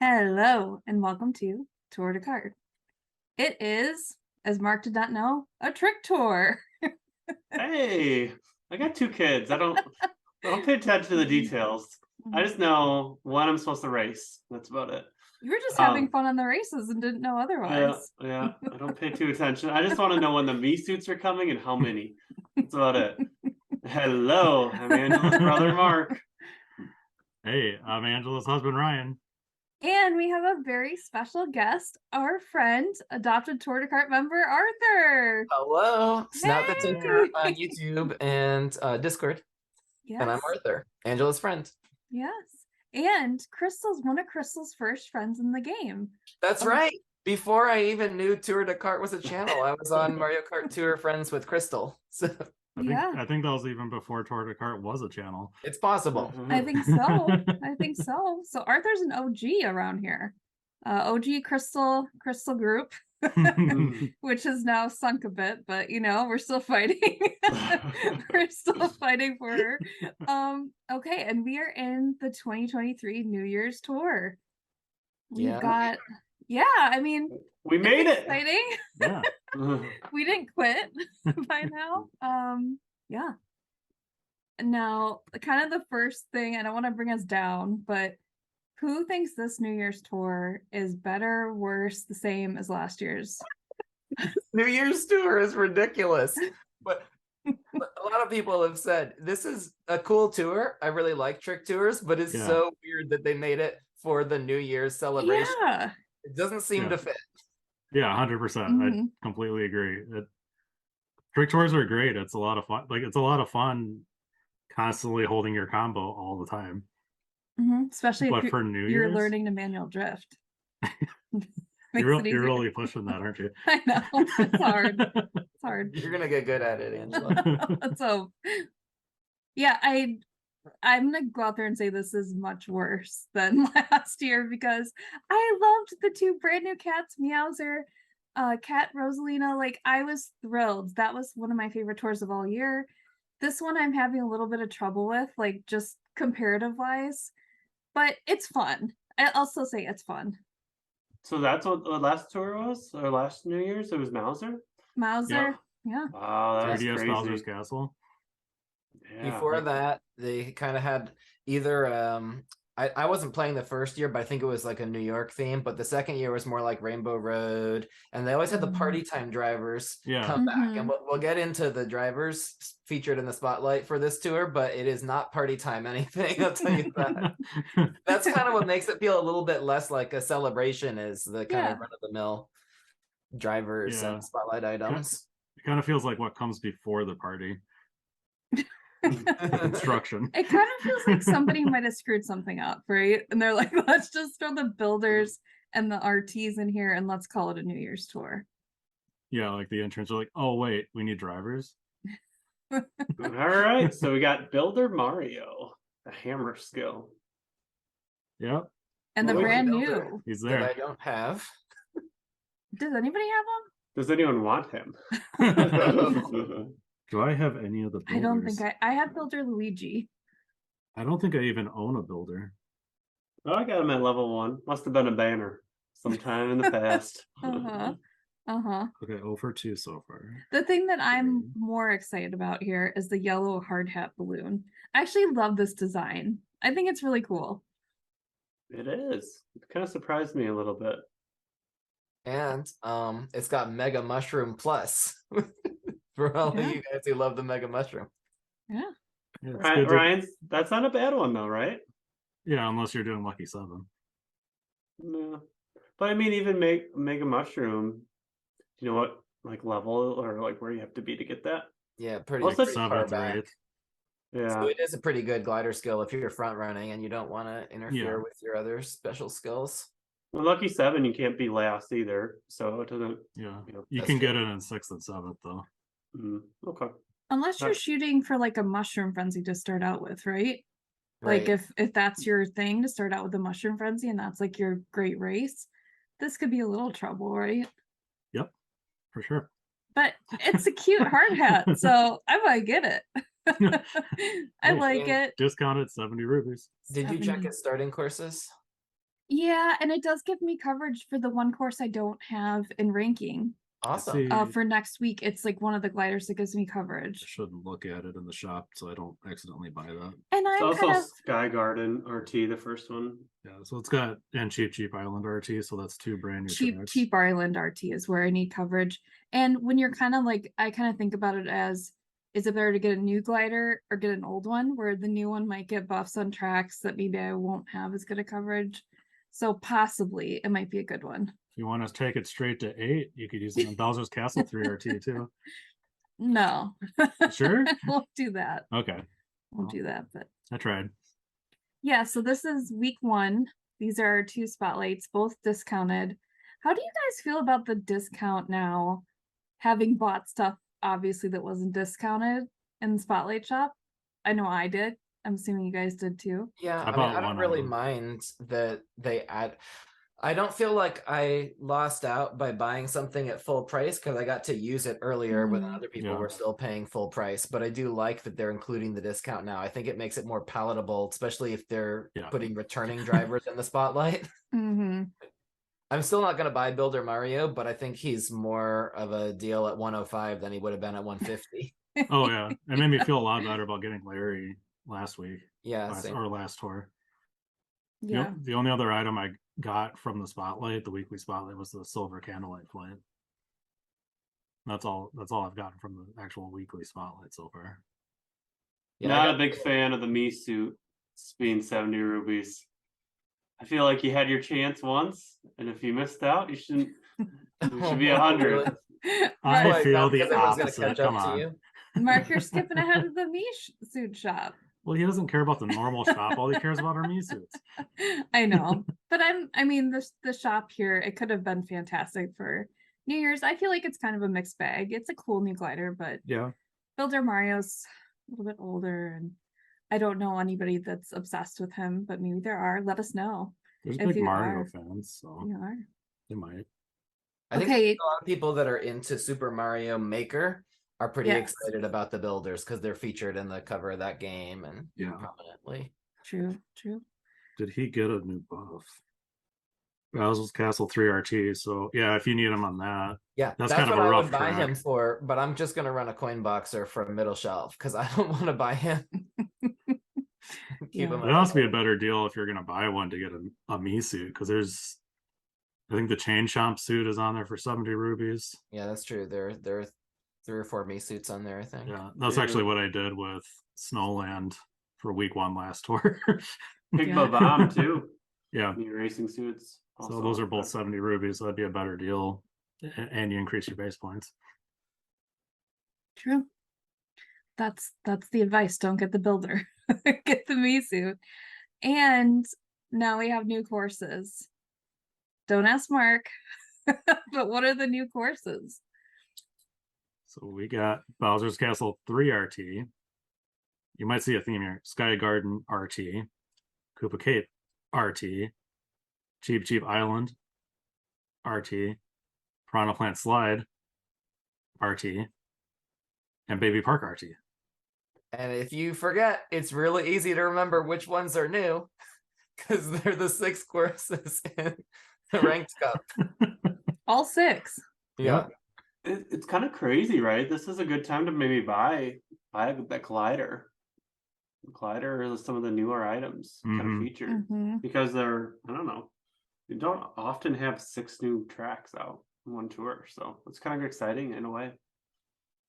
Hello, and welcome to Tour de Kart. It is, as Mark did not know, a trick tour. Hey, I got two kids. I don't pay attention to the details. I just know when I'm supposed to race. That's about it. You were just having fun on the races and didn't know otherwise. Yeah. I don't pay too attention. I just want to know when the V suits are coming and how many. That's about it. Hello, I'm Angela's brother Mark. Hey, I'm Angela's husband, Ryan. And we have a very special guest, our friend, adopted Tour de Kart member, Arthur. Hello, Snout the Hey! Tinker on YouTube and Discord. Yes. And I'm Arthur, Angela's friend. Yes. And Crystal's one of Crystal's first friends in the game. That's right. Before I even knew Tour de Kart was a channel, I was on Mario Kart Tour Friends with Crystal. So I think that was even before Tour de Kart was a channel. it's possible. I think so. I think so. So Arthur's an OG around here. OG Crystal group, which has now sunk a bit, but we're still fighting. We're still fighting for her. Okay, and we are in the 2023 New Year's tour. We've got I mean, we made it. Exciting. Yeah. We didn't quit by now. Now, kind of the first thing, I don't want to bring us down, but who thinks this New Year's tour is better, worse, the same as last year's? New Year's tour is ridiculous. But a lot of people have said this is a cool tour. I really like trick tours, but it's so weird that they made it for the New Year's celebration. Yeah. It doesn't seem to fit. Yeah, 100%. I completely agree. Trick tours are great. It's a lot of fun. Like, it's a lot of fun constantly holding your combo all the time. Especially but if for New you're Year's, learning to manual drift. you're really pushing that, aren't you? I know. It's hard. It's hard. You're going to get good at it, Angela. So, yeah, I'm gonna go out there and say this is much worse than last year because I loved the two brand new cats, Meowser, Cat Rosalina. Like, I was thrilled. That was one of my favorite tours of all year. This one I'm having a little bit of trouble with, like, just comparative wise, but it's fun. I'll still say it's fun. So that's what the last tour was, or last New Year's? It was Mauser. Yeah. Wow, that was 3DS crazy. Bowser's Castle. Yeah. Before that, they kind of had either I wasn't playing the first year, but I think it was like a New York theme, but the second year was more like Rainbow Road, and they always had the party time drivers come back, and we'll get into the drivers featured in the spotlight for this tour, but it is not party time anything, I'll tell you that. That's kind of what makes it feel a little bit less like a celebration, is the kind of run-of-the-mill drivers and spotlight items. It kind of feels like what comes before the party. Construction. It kind of feels like somebody might have screwed something up, right? And they're like, let's just throw the builders and the RTs in here and let's call it a New Year's tour. Yeah, like the interns are like, oh wait, we need drivers. All right, so we got Builder Mario, a hammer skill. Yep. And the brand new. He's there. That I don't have. Does anybody have him? Does anyone want him? Do I have any of the builders? I don't think I have Builder Luigi. I don't think I even own a builder. Oh, I got him at level 1. Must have been a banner sometime in the past. Okay, 0 for 2 so far. The thing that I'm more excited about here is the yellow hard hat balloon. I actually love this design. I think it's really cool. It is. It kind of surprised me a little bit. And it's got Mega Mushroom Plus. For all of you guys who love the Mega Mushroom. Yeah. Ryan, that's not a bad one though, right? Yeah, unless you're doing Lucky 7. No. But I mean, even Mega Mushroom, you know what, like level or like where you have to be to get that? Yeah, pretty Also, 7th or 8th. Yeah. So it is a pretty good glider skill if you're front running and you don't want to interfere with your other special skills. Well, Lucky 7, you can't be last either, so it doesn't. Yeah, you can get it in 6th and 7th though. Okay. Unless you're shooting for like a mushroom frenzy to start out with, right? Like if that's your thing to start out with a mushroom frenzy and that's like your great race, this could be a little trouble, right? Yep, for sure. But it's a cute hard hat, so I might get it. I like it. Discounted 70 rupees. Did you check its starting courses? Yeah, and it does give me coverage for the one course I don't have in ranking. Awesome. For next week, it's like one of the gliders that gives me coverage. Shouldn't look at it in the shop so I don't accidentally buy that. And It's I'm also kind of Sky Garden RT, the first one. Yeah, so it's got and Cheap Island RT, so that's 2 brand new tracks. cheap Island RT is where I need coverage. And when you're kind of like, I kind of think about it as, is it better to get a new glider or get an old one, where the new one might get buffs on tracks that maybe I won't have as good a coverage. So possibly it might be a good one. If you want to take it straight to 8, you could use it on Bowser's Castle 3 RT too. No. Sure? Won't do that. Okay. Won't do that, but I tried. yeah, so this is week 1. These are our 2 spotlights, both discounted. How do you guys feel about the discount now, having bought stuff obviously that wasn't discounted in the spotlight shop? I know I did. I'm assuming you guys did too. Yeah, I I mean, bought I don't one really item. mind that they add. I don't feel like I lost out by buying something at full price because I got to use it earlier when other people Yeah. were still paying full price. But I do like that they're including the discount now. I think it makes it more palatable, especially if they're Yeah. putting returning drivers in the spotlight. Mm-hmm. I'm still not going to buy Builder Mario, but I think he's more of a deal at 105 than he would have been at 150. Oh yeah, it made me feel a lot better about getting Larry last week. Yeah, last tour. Yeah. The only other item I got from the spotlight, the weekly spotlight, was the silver candlelight flight. That's all I've gotten from the actual weekly spotlight so far. Yeah, Not a big fan of the me suit being 70 rubies. I feel like you had your chance once, and if you missed out, you shouldn't. You should be 100. I Right. feel the because everyone's gonna opposite. catch Come up to on. you. Mark, you're skipping ahead of the me suit shop. Well, he doesn't care about the normal shop. All he cares about are me suits. I know, but I mean, the shop here, it could have been fantastic for New Year's. I feel like it's kind of a mixed bag. It's a cool new glider, but Yeah. Builder Mario's a little bit older, and I don't know anybody that's obsessed with him, but maybe there are. Let us know. There's If big you Mario are. fans, so You are. they might. I think Okay. a lot of people that are into Super Mario Maker are pretty Yes. excited about the builders because they're featured in the cover of that game and prominently. True. Did he get a new buff? Bowser's Castle 3 RT. So yeah, if you need him on that. Yeah, that's kind of what a I rough would buy track. him for, but I'm just gonna run a coin boxer from middle shelf because I don't want to buy him. It has to be a better deal if you're gonna buy one to get a me suit, because I think the Chain Chomp suit is on there for 70 rubies. Yeah, that's true. There are 3 or 4 me suits on there, I think. Yeah, that's actually what I did with Snowland for week 1 last tour. Big Bomb too. Yeah. New racing suits. So those are both 70 rubies, so that'd be a better deal. And you increase your base points. True. That's the advice. Don't get the builder. Get the me suit. And now we have new courses. Don't ask Mark, but what are the new courses? So we got Bowser's Castle 3 RT. You might see a theme here. Sky Garden RT. Koopa Cape RT. Cheap Island RT. Piranha Plant Slide RT. And Baby Park RT. And if you forget, it's really easy to remember which ones are new because they're the 6 courses in the ranked cup. All 6. Yeah. It's kind of crazy, right? This is a good time to maybe buy that collider. The collider is some of the newer items kind of featured because they're, I don't know, you don't often have 6 new tracks out in one tour, so it's kind of exciting in a way.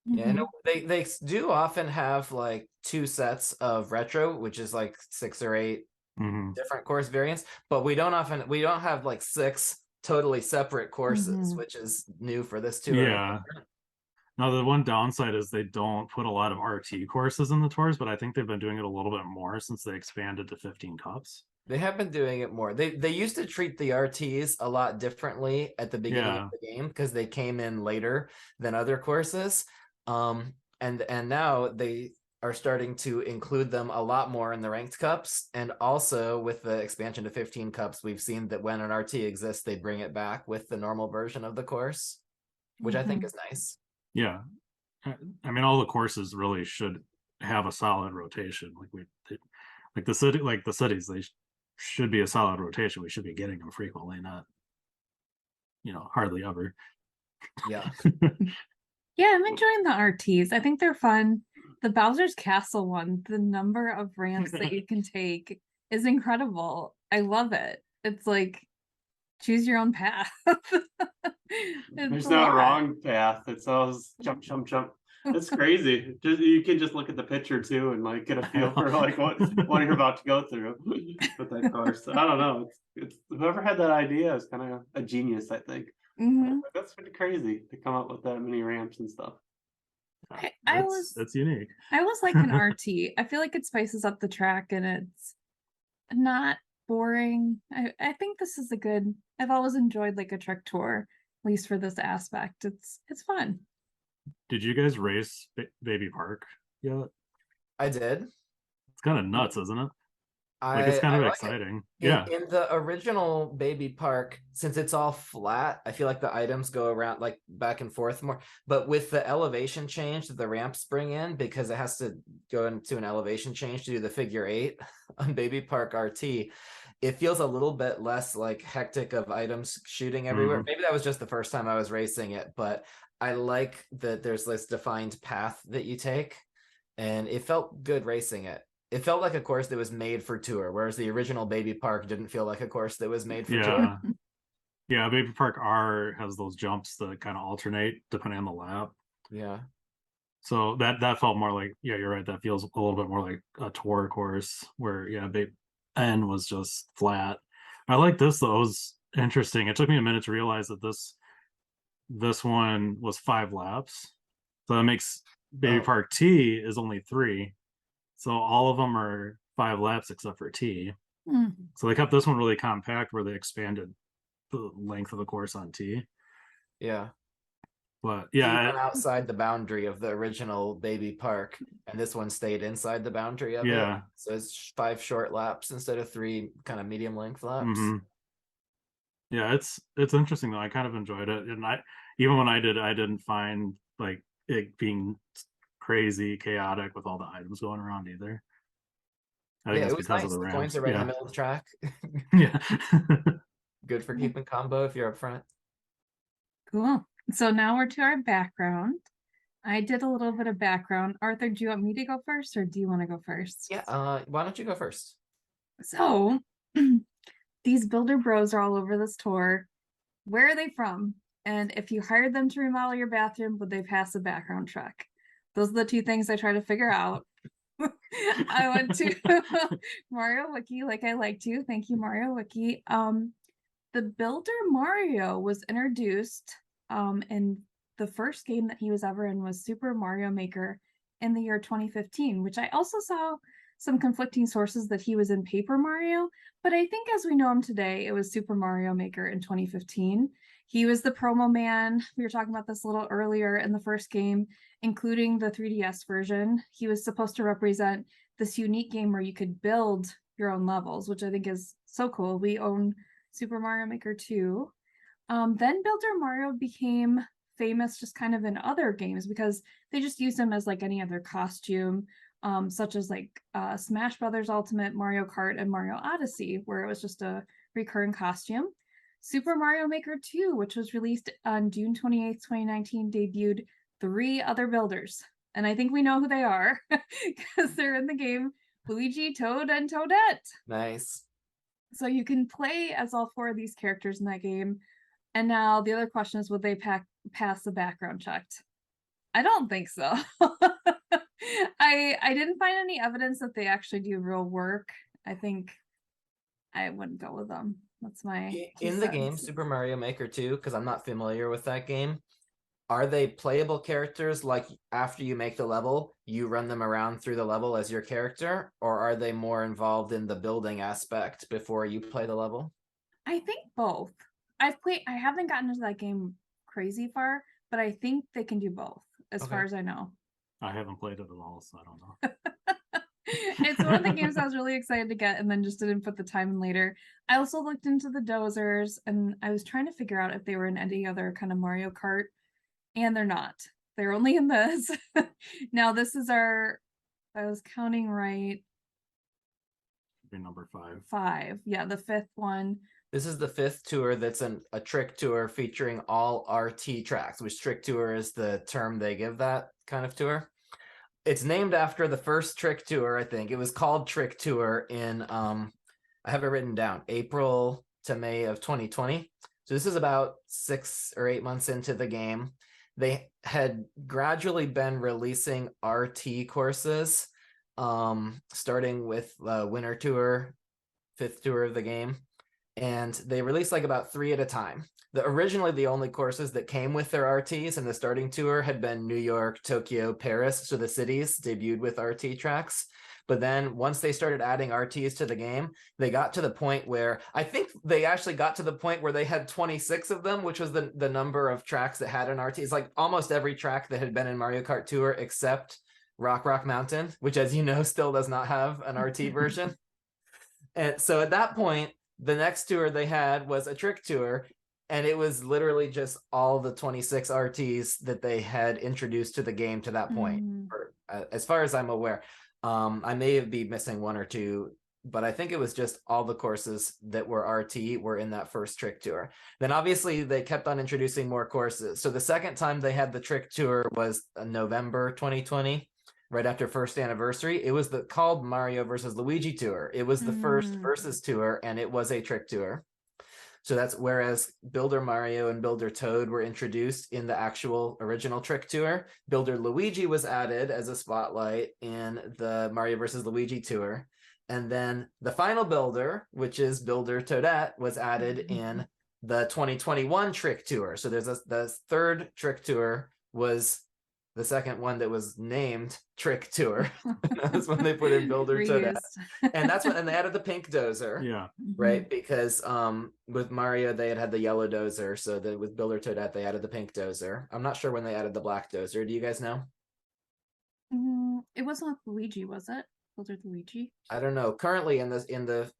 Yeah, no, they do often have like 2 sets of retro, which is like 6 or 8 different course variants, but we don't have like 6 totally separate courses, which is new for this tour. Yeah. Now the one downside is they don't put a lot of RT courses in the tours, but I think they've been doing it a little bit more since they expanded to 15 cups. They have been doing it more. They used to treat the RTs a lot differently at the beginning of the game because they came in later than other courses. And now they are starting to include them a lot more in the ranked cups, and also with the expansion to 15 cups, we've seen that when an RT exists, they bring it back with the normal version of the course, which I think is nice. Yeah, I mean, all the courses really should have a solid rotation. Like the cities, should be a solid rotation. We should be getting them frequently, not hardly ever. Yeah. Yeah, I'm enjoying the RTs. I think they're fun. The Bowser's Castle one, the number of ramps that you can take is incredible. I love it. It's like choose your own path. There's no wrong path. It's always jump, jump, jump. It's crazy. You can just look at the picture too and like get a feel for like what you're about to go through with that course. I don't know. It's whoever had that idea is kind of a genius, I think. That's pretty crazy to come up with that many ramps and stuff. That's unique. I was like an RT. I feel like it spices up the track and it's not boring. I think this is I've always enjoyed like a truck tour, at least for this aspect. It's fun. Did you guys race Baby Park yet? I did. It's kind of nuts, isn't it? Like it's kind of exciting. Yeah. In the original Baby Park, since it's all flat, I feel like the items go around like back and forth more. But with the elevation change that the ramps bring in, because it has to go into an elevation change to do the figure 8 on Baby Park RT, it feels a little bit less like hectic of items shooting everywhere. Maybe that was just the first time I was racing it, but I like that there's this defined path that you take, and it felt good racing it. It felt like a course that was made for tour, whereas the original Baby Park didn't feel like a course that was made for tour. Yeah, Baby Park R has those jumps that kind of alternate depending on the lap. Yeah. So that felt more like, yeah, you're right. That feels a little bit more like a tour course where, Baby N was just flat. I like this though. It was interesting. It took me a minute to realize that this one was 5 laps. So that makes Baby Park T is only 3. So all of them are 5 laps except for T. So they kept this one really compact where they expanded the length of the course on T. Yeah. But yeah, outside the boundary of the original Baby Park, and this one stayed inside the boundary of it. So it's 5 short laps instead of 3 kind of medium length laps. Yeah, it's interesting though. I kind of enjoyed it, and even when I didn't find like it being crazy chaotic with all the items going around either. I think it's because of the ramps. Points are right in the middle of the track. Yeah. Good for keeping combo if you're up front. Cool. So now we're to our background. I did a little bit of background. Arthur, do you want me to go first or do you want to go first? Yeah, why don't you go first? So these builder bros are all over this tour. Where are they from? And if you hired them to remodel your bathroom, would they pass a background check? Those are the 2 things I try to figure out. I went to Mario Wiki like I like to. Thank you, Mario Wiki. The builder Mario was introduced in the first game that he was ever in was Super Mario Maker in the year 2015, which I also saw some conflicting sources that he was in Paper Mario, but I think as we know him today, it was Super Mario Maker in 2015. He was the promo man. We were talking about this a little earlier in the first game, including the 3DS version. He was supposed to represent this unique game where you could build your own levels, which I think is so cool. We own Super Mario Maker 2. Then Builder Mario became famous just kind of in other games because they just used him as like any other costume, such as like Smash Brothers Ultimate, Mario Kart, and Mario Odyssey, where it was just a recurring costume. Super Mario Maker 2, which was released on June 28th, 2019, debuted 3 other builders. And I think we know who they are because they're in the game: Luigi, Toad, and Toadette. Nice. So you can play as all 4 of these characters in that game. And now the other question is, would they pass the background check? I don't think so. I didn't find any evidence that they actually do real work. I think I wouldn't go with them. That's my in the game Super Mario Maker 2, because I'm not familiar with that game. Are they playable characters? Like after you make the level, you run them around through the level as your character, or are they more involved in the building aspect before you play the level? I think both. I haven't gotten into that game crazy far, but I think they can do both as far as I know. I haven't played it at all, so I don't know. It's one of the games I was really excited to get and then just didn't put the time in later. I also looked into the Dozers and I was trying to figure out if they were in any other kind of Mario Kart, and they're not. They're only in this. Now this is I was counting right. be number 5. 5. Yeah, the 5th one. This is the 5th tour that's a trick tour featuring all RT tracks, which trick tour is the term they give that kind of tour. It's named after the first trick tour, I think. It was called Trick Tour in, I have it written down, April to May of 2020. So this is about 6 or 8 months into the game. They had gradually been releasing RT courses, starting with Winter Tour, 5th tour of the game. And they released like about 3 at a time. Originally, the only courses that came with their RTs in the starting tour had been New York, Tokyo, Paris. So the cities debuted with RT tracks. But then once they started adding RTs to the game, they got to the point where I think they actually got to the point where they had 26 of them, which was the number of tracks that had an RT. It's like almost every track that had been in Mario Kart Tour except Rock Mountain, which, as you know, still does not have an RT version. And so at that point, the next tour they had was a trick tour, and it was literally just all the 26 RTs that they had introduced to the game to that point, as far as I'm aware. I may be missing 1 or 2, but I think it was just all the courses that were RT were in that first trick tour. Then obviously they kept on introducing more courses. So the second time they had the trick tour was November 2020. Right after first anniversary. It was called Mario versus Luigi Tour. It was the first versus tour, and it was a trick tour. So that's whereas Builder Mario and Builder Toad were introduced in the actual original trick tour, Builder Luigi was added as a spotlight in the Mario versus Luigi Tour. And then the final builder, which is Builder Toadette, was added in the 2021 trick tour. So there's the third trick tour was the second one that was named Trick Tour. That's when they put in Builder Toadette. And that's when, and they added the pink Dozer. Yeah. Right? Because with Mario, they had the yellow Dozer. So that with Builder Toadette, they added the pink Dozer. I'm not sure when they added the black Dozer. Do you guys know? It wasn't with Luigi, was it? Builder Luigi? I don't know. Currently in the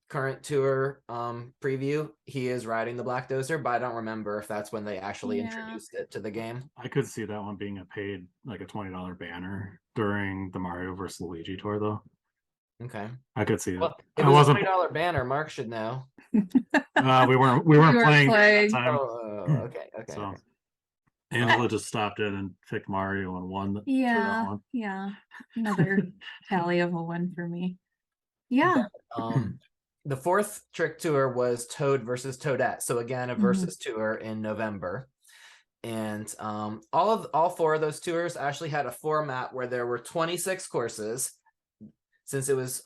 current tour preview, he is riding the black Dozer, but I don't remember if that's when they actually introduced it to the game. I could see that one being a paid, like a $20 banner during the Mario vs. Luigi tour, though. Okay. I could see Well, it. It was a $20 banner. Mark should know. We weren't playing at that time. Okay. So Angela just stopped in and picked Mario and won. Yeah. Another tally of a win for me. Yeah. The fourth trick tour was Toad versus Toadette. So again, a versus tour in November. And all 4 of those tours actually had a format where there were 26 courses. Since it was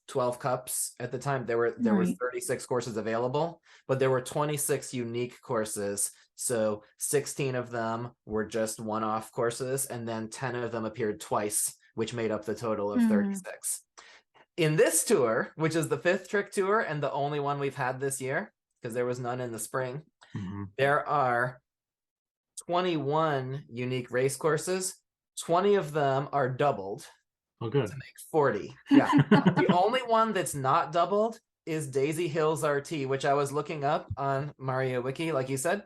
12 cups at the time, there were 36 courses available, but there were 26 unique courses. So 16 of them were just one-off courses, and then 10 of them appeared twice, which made up the total of 36. In this tour, which is the 5th trick tour and the only one we've had this year, because there was none in the spring, there are 21 unique race courses. 20 of them are doubled. Oh, good. To make 40. Yeah. The only one that's not doubled is Daisy Hills RT, which I was looking up on Mario Wiki, like you said.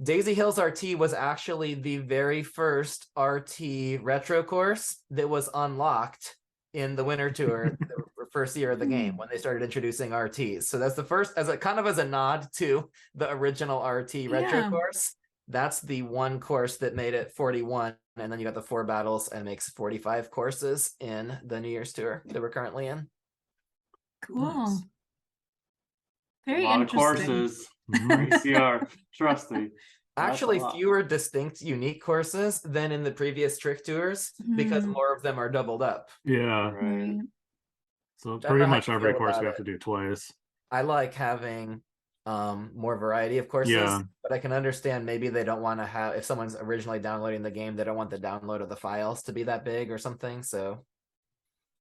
Daisy Hills RT was actually the very first RT retro course that was unlocked in the Winter Tour, the first year of the game, when they started introducing RTs. So that's the first, as a nod to the original RT retro course. That's the one course that made it 41. And then you got the 4 battles and makes 45 courses in the New Year's Tour that we're currently in. Cool. Nice. Very a lot interesting. of courses. ACR, trust me. Actually, fewer distinct unique courses than in the previous trick tours because more of them are doubled up. Yeah. Right. So pretty much every course we have to do twice. I like having more variety of courses, but I can understand maybe they don't want to have, if someone's originally downloading the game, they don't want the download of the files to be that big or something. So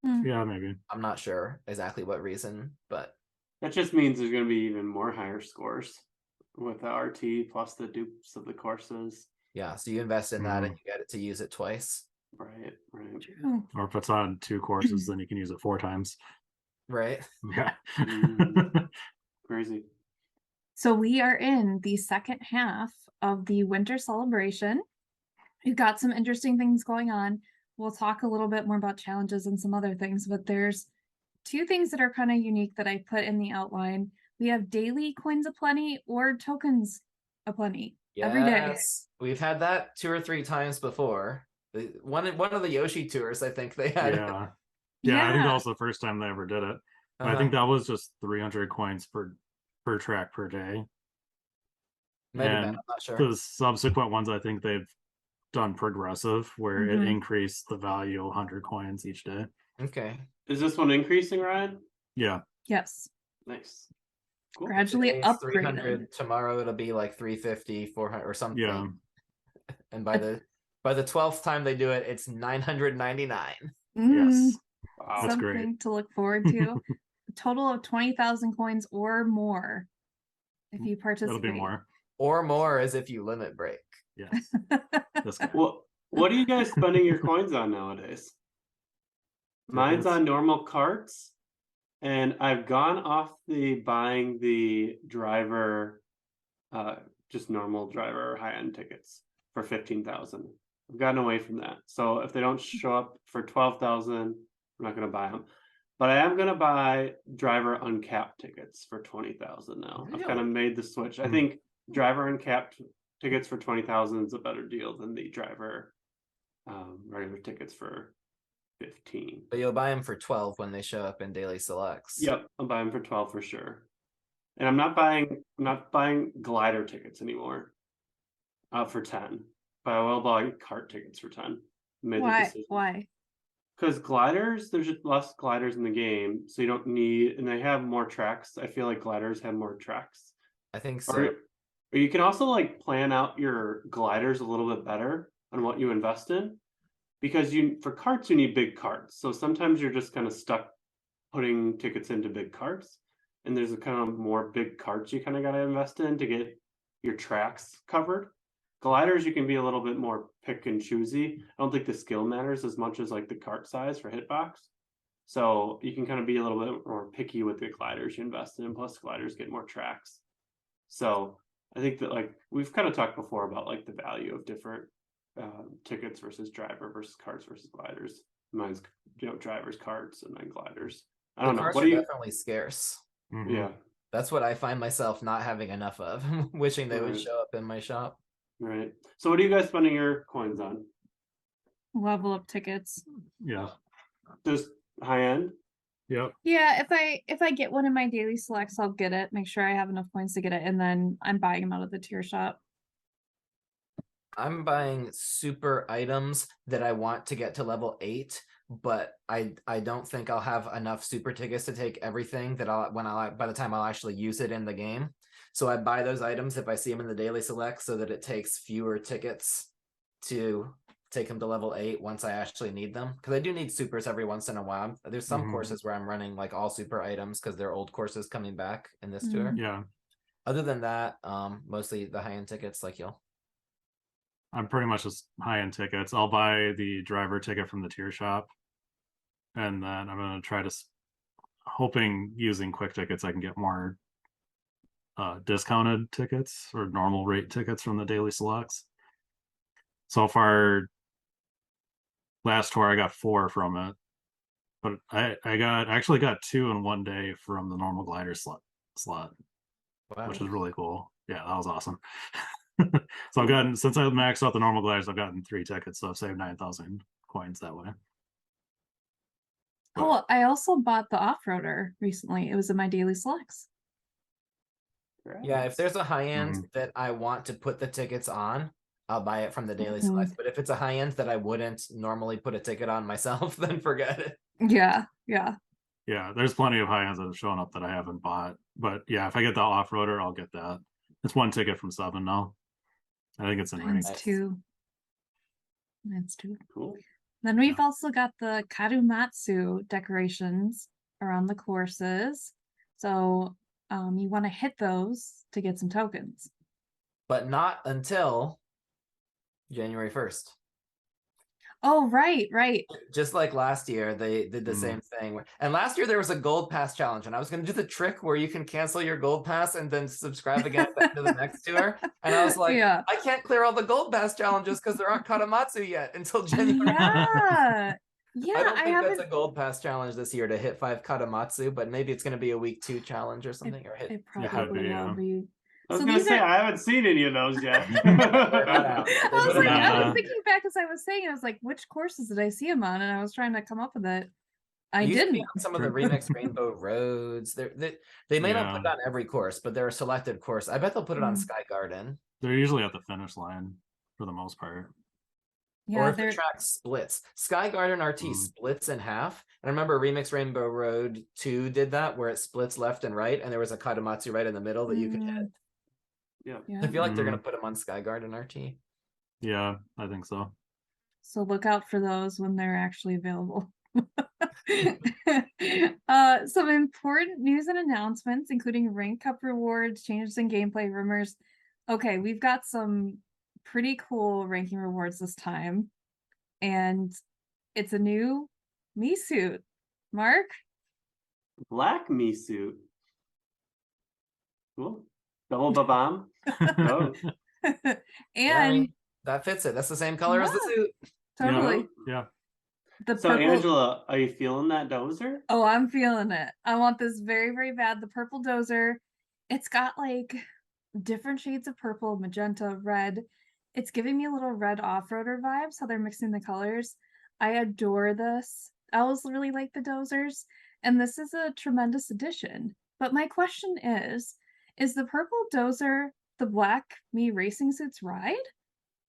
yeah, maybe. I'm not sure exactly what reason, but that just means there's going to be even more higher scores with the RT plus the dupes of the courses. Yeah, so you invest in that and you get it to use it twice. Right. Or if it's on 2 courses, then you can use it 4 times. Right. Yeah. Crazy. So we are in the second half of the winter celebration. We've got some interesting things going on. We'll talk a little bit more about challenges and some other things, but there's two things that are kind of unique that I put in the outline. We have daily coins aplenty or tokens aplenty every day. Yes, we've had that 2 or 3 times before. One of the Yoshi tours, I think they had. Yeah, I think that was the first time they ever did it. I think that was just 300 coins per track per day. Maybe I'm not sure. The subsequent ones, I think they've done progressive, where it increased the value 100 coins each day. Okay. Is this one increasing, Ryan? Yeah. Yes. Nice. Cool. Gradually upgraded. 300. Tomorrow it'll be like 350, 400 or something. Yeah. And by the 12th time they do it, it's 999. Yes. Wow. That's Something great. to look forward to. A total of 20,000 coins or more if you participate. It'll be more. Or more as if you limit break. Yes. That's What are you guys spending your coins on nowadays? Mine's on normal carts, and I've gone off the buying the driver, just normal driver high-end tickets for 15,000. I've gotten away from that. So if they don't show up for 12,000, I'm not going to buy them. But I am going to buy driver uncapped tickets for 20,000 now. Really? I've kind of made the switch. I think driver uncapped tickets for 20,000 is a better deal than the driver regular tickets for 15. But you'll buy them for 12 when they show up in daily selects. Yep, I'll buy them for 12 for sure. And I'm not buying glider tickets anymore. For 10. But I will buy cart tickets for 10. Why? Because gliders, there's just less gliders in the game, so you don't need, and they have more tracks. I feel like gliders have more tracks. I think so. Or you can also like plan out your gliders a little bit better on what you invest in, because for carts you need big carts. So sometimes you're just kind of stuck putting tickets into big carts, and there's a kind of more big carts you kind of got to invest in to get your tracks covered. Gliders, you can be a little bit more pick and choosy. I don't think the skill matters as much as like the cart size for hitbox. So you can kind of be a little bit more picky with the gliders you invest in. Plus, gliders get more tracks. So I think that like we've kind of talked before about like the value of different tickets versus driver versus carts versus gliders. Mine's drivers, carts, and then gliders. I don't know. Carts What are do you? Definitely scarce. Yeah. That's what I find myself not having enough of. Wishing they would show up in my shop. Right. So what are you guys spending your coins on? Level up tickets. Yeah. Just high end? Yep. Yeah, if I get one in my daily selects, I'll get it. Make sure I have enough coins to get it, and then I'm buying them out of the tier shop. I'm buying super items that I want to get to level 8, but I don't think I'll have enough super tickets to take everything that by the time I'll actually use it in the game. So I buy those items if I see them in the daily select, so that it takes fewer tickets to take them to level 8 once I actually need them. Because I do need supers every once in a while. There's some courses where I'm running like all super items because they're old courses coming back in this tour. Yeah. Other than that, mostly the high-end tickets like you. I'm pretty much just high-end tickets. I'll buy the driver ticket from the tier shop, and then I'm going to try to, hoping using quick tickets, I can get more discounted tickets or normal rate tickets from the daily selects. So far, last tour I got 4 from it, but I actually got 2 in one day from the normal glider slot, wow, which is really cool. Yeah, that was awesome. So I've gotten, since I maxed out the normal gliders, I've gotten 3 tickets, so I've saved 9,000 coins that way. Oh, I also bought the off-roader recently. It was in my daily selects. Yeah, if there's a high-end that I want to put the tickets on, I'll buy it from the daily selects. But if it's a high-end that I wouldn't normally put a ticket on myself, then forget it. Yeah. Yeah, there's plenty of high-ends that have shown up that I haven't bought. But yeah, if I get the off-roader, I'll get that. It's 1 ticket from 7 now. I think it's in range. Mine's 2. Mine's 2. Cool. Then we've also got the Karumatsu decorations around the courses. So you want to hit those to get some tokens. But not until January 1st. Oh, right. Just like last year, they did the same thing. And last year there was a gold pass challenge, and I was going to do the trick where you can cancel your gold pass and then subscribe again at the end of the next tour. And I was like, yeah, I can't clear all the gold pass challenges because there aren't Katamatsu yet until January. Yeah. Yeah, I don't think haven't. that's a gold pass challenge this year to hit 5 Katamatsu, but maybe it's going to be a week 2 challenge or something. It probably will be. I was gonna say I haven't seen any of those yet. I was thinking back as I was saying, I was like, which courses did I see him on? And I was trying to come up with it. I didn't. On some of the remix Rainbow Roads. They may not put it on every course, but they're a selected course. I bet they'll put it on Sky Garden. They're usually at the finish line for the most part. Yeah, or if the track splits. Sky Garden RT splits in half. And I remember Remix Rainbow Road 2 did that, where it splits left and right, and there was a Katamatsu right in the middle that you could hit. Yeah. I feel like they're going to put them on Sky Garden RT. Yeah, I think so. So look out for those when they're actually available. Some important news and announcements, including Rank Cup rewards, changes in gameplay, rumors. Okay, we've got some pretty cool ranking rewards this time, and it's a new me suit. Mark? Black me suit. Cool. Double babam. Oh. And that fits it. That's the same color as the suit. Totally. Yeah. So purple... Angela, are you feeling that Dozer? Oh, I'm feeling it. I want this very, very bad. The purple Dozer. It's got like different shades of purple, magenta, red. It's giving me a little red off-roader vibes, how they're mixing the colors. I adore this. I also really like the Dozers, and this is a tremendous addition. But my question is the purple Dozer the black me racing suits ride?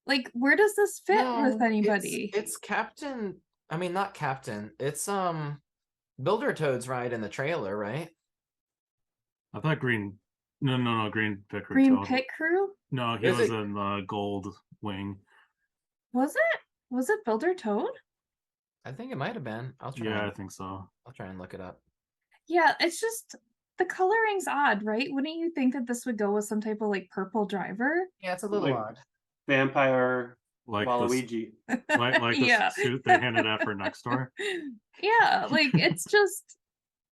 Like, where does this fit with anybody? It's Captain. I mean, not Captain. It's Builder Toad's ride in the trailer, right? I thought Green. No, Green Pit Crew. Green Pit Crew? No, he was in the gold wing. Was it? Was it Builder Toad? I think it might have been. I'll try. Yeah, I think so. I'll try and look it up. Yeah, it's just the coloring's odd, right? Wouldn't you think that this would go with some type of like purple driver? Yeah, it's a little odd. Vampire like Waluigi. Like the suit they handed out for next door. Yeah, like it's just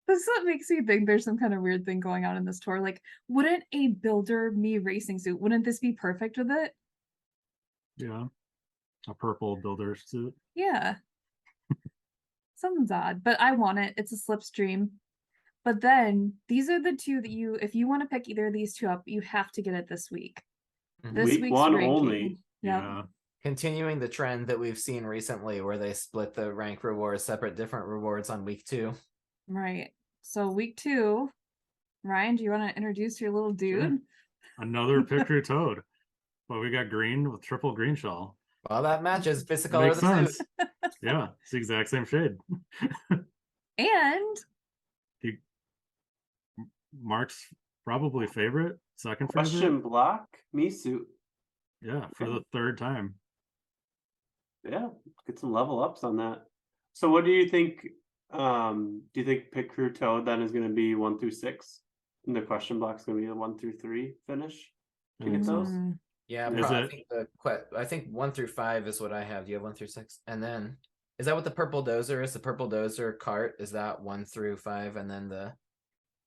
this is what makes me think there's some kind of weird thing going on in this tour. Like, wouldn't a Builder me racing suit, wouldn't this be perfect with it? Yeah. A purple Builder suit. Yeah. Something's odd, but I want it. It's a slipstream. But then these are the two that if you want to pick either of these two up, you have to get it this week. This week week's one ranking. only. Yep. Yeah. Continuing the trend that we've seen recently where they split the rank rewards, separate different rewards on week 2. Right. So week 2, Ryan, do you want to introduce your little dude? Sure. Another Pit Crew Toad. But we got green with triple green shell. Well, that matches. Fits the color of the suit. Yeah, it's the exact same shade. And Mark's probably favorite, second favorite. Question block me suit. Yeah, for the third time. Yeah, get some level ups on that. So what do you think? Do you think Pit Crew Toad then is going to be 1 through 6? And the question block is going to be a 1 through 3 finish to get those? Yeah, I think 1 through 5 is what I have. Do you have 1 through 6? And then is that what the purple Dozer is? The purple Dozer Kart, is that 1 through 5, and then the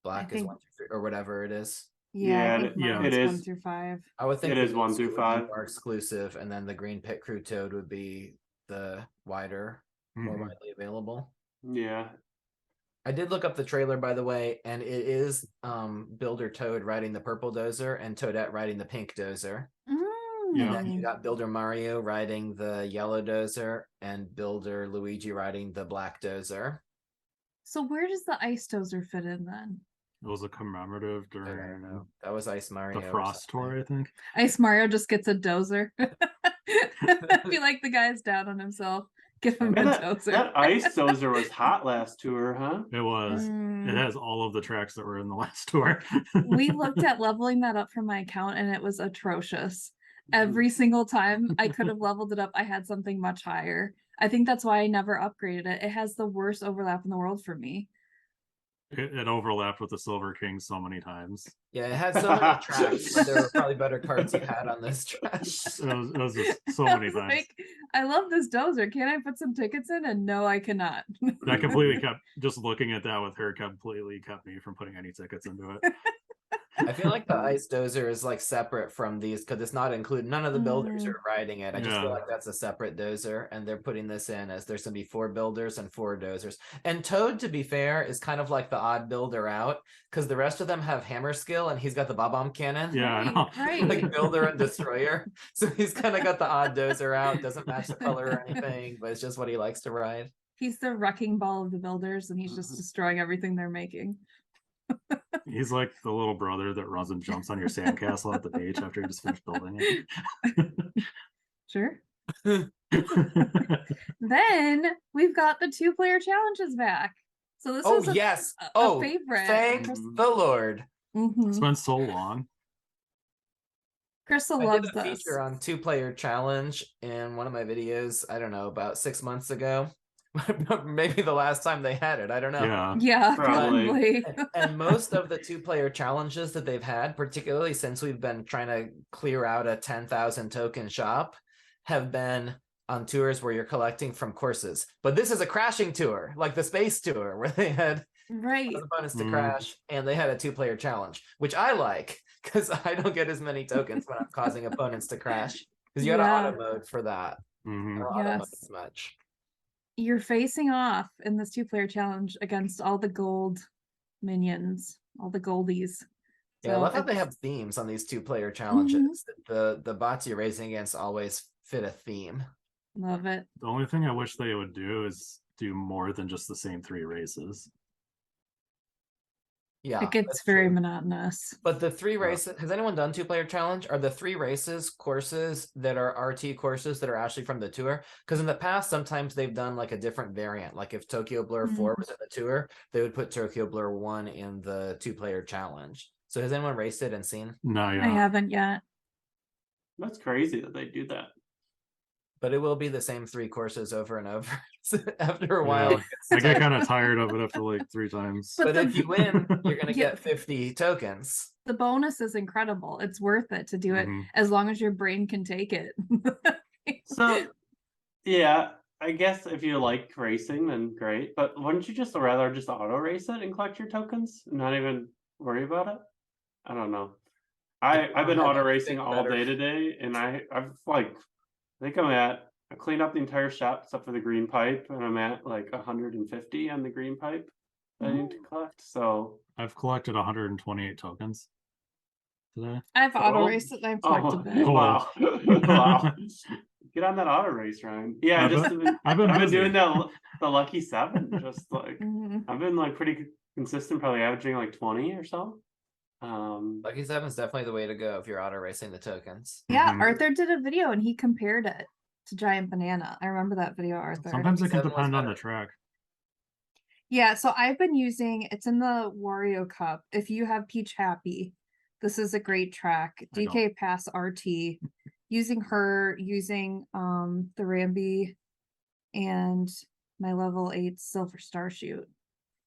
black is 1 through 3, or whatever it is? Yeah, it is 1 through 5. I would think it is 1 through 5. More exclusive, and then the green Pit Crew Toad would be the wider, more widely available. Yeah. I did look up the trailer, by the way, and it is Builder Toad riding the purple Dozer and Toadette riding the pink Dozer. And then you got Builder Mario riding the yellow Dozer and Builder Luigi riding the black Dozer. So where does the ice Dozer fit in then? It was a commemorative during that was Ice Mario. The Frost Tour, I think. Ice Mario just gets a Dozer. I feel like the guy's down on himself. Give him a Dozer. That ice Dozer was hot last tour, huh? It was. It has all of the tracks that were in the last tour. We looked at leveling that up for my account, and it was atrocious. Every single time I could have leveled it up, I had something much higher. I think that's why I never upgraded it. It has the worst overlap in the world for me. It overlapped with the Silver King so many times. Yeah, it had so many tracks, but there were probably better cards you had on this track. It was just so many times. Like, I love this Dozer. Can I put some tickets in? And no, I cannot. That completely kept, just looking at that with her completely kept me from putting any tickets into it. I feel like the ice dozer is like separate from these because it's not included. None of the builders are riding it. I just feel like that's a separate dozer, and they're putting this in as there's gonna be 4 builders and 4 dozers. And Toad, to be fair, is kind of like the odd builder out because the rest of them have hammer skill, and he's got the bob-omb cannon. Yeah, I know. Right. Like builder and destroyer. So he's kind of got the odd dozer out. Doesn't match the color or anything, but it's just what he likes to ride. He's the wrecking ball of the builders, and he's just destroying everything they're making. He's like the little brother that runs and jumps on your sandcastle at the beach after you just finished building it. Sure. Then we've got the 2-player challenges back. So this is yes. a favorite. Thank the Lord. It's been so long. Crystal I loves did a this. feature on 2-player challenge in one of my videos, I don't know, about 6 months ago. Maybe the last time they had it, I don't know. Yeah, probably. And most of the 2-player challenges that they've had, particularly since we've been trying to clear out a 10,000 token shop, have been on tours where you're collecting from courses. But this is a crashing tour, like the space tour, where they had a bonus to crash, and they had a 2-player challenge, which I like because I don't get as many tokens when I'm causing opponents to crash. Because you got auto mode for that. Auto mode as much. You're facing off in this 2-player challenge against all the gold minions, all the goldies. Yeah, I love how they have themes on these 2-player challenges. The bots you're racing against always fit a theme. Love it. The only thing I wish they would do is do more than just the same 3 races. Yeah, it gets very monotonous. But the 3 races, has anyone done 2-player challenge? Are the 3 races courses that are RT courses that are actually from the tour? Because in the past, sometimes they've done like a different variant. Like if Tokyo Blur 4 was in the tour, they would put Tokyo Blur 1 in the 2-player challenge. So has anyone raced it and seen? No, I haven't yet. That's crazy that they do that. But it will be the same 3 courses over and over. After a while, I get kind of tired of it after like 3 times. But if you win, you're gonna get 50 tokens. The bonus is incredible. It's worth it to do it as long as your brain can take it. So, yeah, I guess if you like racing, then great. But wouldn't you just rather just auto race it and collect your tokens and not even worry about it? I don't know. I've been auto racing all day today, and I've like. I think I cleaned up the entire shop except for the green pipe, and I'm at like 150 on the green pipe that I need to collect. So I've collected 128 tokens today. I've auto raced it and I've collected it. Wow. Wow. Get on that auto race, Ryan. Yeah, I've been doing the lucky 7. Just like I've been like pretty consistent, probably averaging like 20 or so. Lucky 7 is definitely the way to go if you're auto racing the tokens. Yeah, Arthur did a video and he compared it to Giant Banana. I remember that video, Arthur. Sometimes it can depend on the track. Yeah, so I've been using, it's in the Wario Cup. If you have Peach Happy, this is a great track. DK Pass RT. Using her, using the Rambi and my level 8 Silver Star Shoot.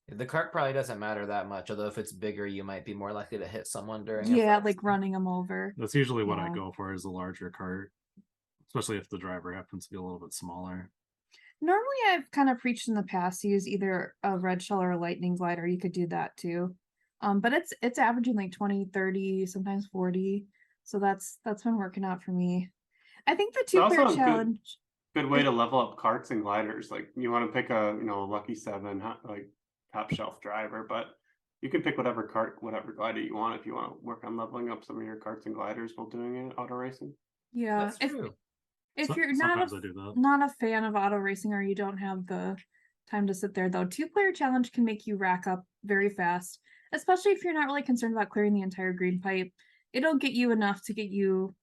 The cart probably doesn't matter that much, although if it's bigger, you might be more likely to hit someone during like running them over. That's usually what I go for, is a larger cart, especially if the driver happens to be a little bit smaller. Normally, I've kind of preached in the past to use either a red shell or a lightning glider. You could do that too. But it's averaging like 20, 30, sometimes 40. So that's been working out for me. I think the 2-player challenge. Good way to level up carts and gliders. Like you want to pick a lucky 7, like top shelf driver, but you can pick whatever cart, whatever glider you want if you want to work on leveling up some of your carts and gliders while doing it auto racing. Yeah, that's true. If you're not a fan of auto racing, or you don't have the time to sit there, though, 2-player challenge can make you rack up very fast, especially if you're not really concerned about clearing the entire green pipe. It'll get you enough to get you,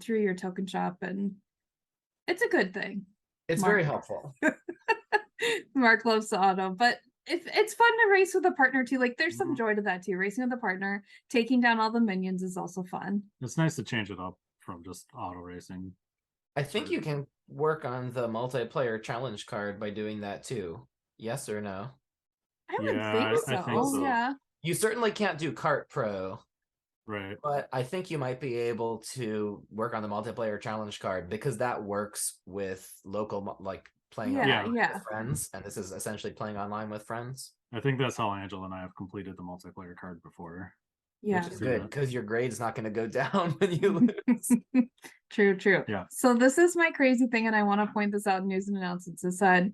through your token shop, and it's a good thing. It's very helpful. Mark loves the auto, but it's fun to race with a partner too. Like there's some joy to that too. Racing with a partner, taking down all the minions is also fun. It's nice to change it up from just auto racing. I think you can work on the multiplayer challenge card by doing that too. Yes or no? I would think so. I think so. Yeah. You certainly can't do Kart Pro. Right. But I think you might be able to work on the multiplayer challenge card because that works with local, like playing online with friends. And this is essentially playing online with friends. I think that's how Angela and I have completed the multiplayer card before. Yeah. Which is good because your grade's not going to go down when you lose. True. Yeah. So this is my crazy thing, and I want to point this out in news and announcements. It said,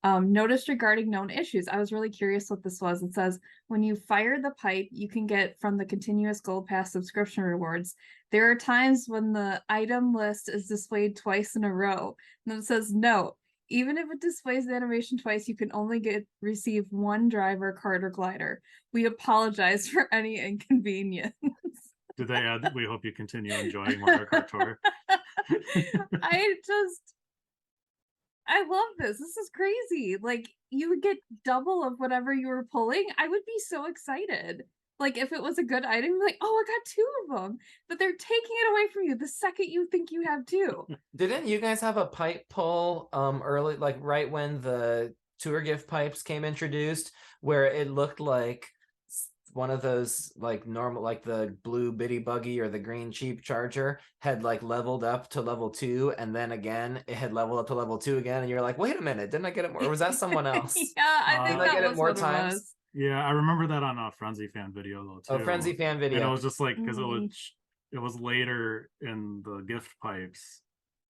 notice regarding known issues. I was really curious what this was. It says, when you fire the pipe, you can get from the continuous Gold Pass subscription rewards. There are times when the item list is displayed twice in a row. And then it says, no, even if it displays the animation twice, you can only receive one driver, kart, or glider. We apologize for any inconvenience. Did they add that we hope you continue enjoying Mario Kart Tour? I love this. This is crazy. Like, you would get double of whatever you were pulling. I would be so excited. Like, if it was a good item, like, oh, I got 2 of them. But they're taking it away from you the second you think you have 2. Didn't you guys have a pipe pull early, like right when the tour gift pipes came introduced, where it looked like one of those like normal, like the blue bitty buggy or the green cheap charger had like leveled up to level 2, and then again it had leveled up to level 2 again, and you're like, wait a minute, didn't I get it more? Or was that someone else? Yeah, I think Did I that get was it more what times? It was. Yeah, I remember that on a Frenzy fan video though too. Oh, Frenzy fan video. And it was just like because it was later in the gift pipes,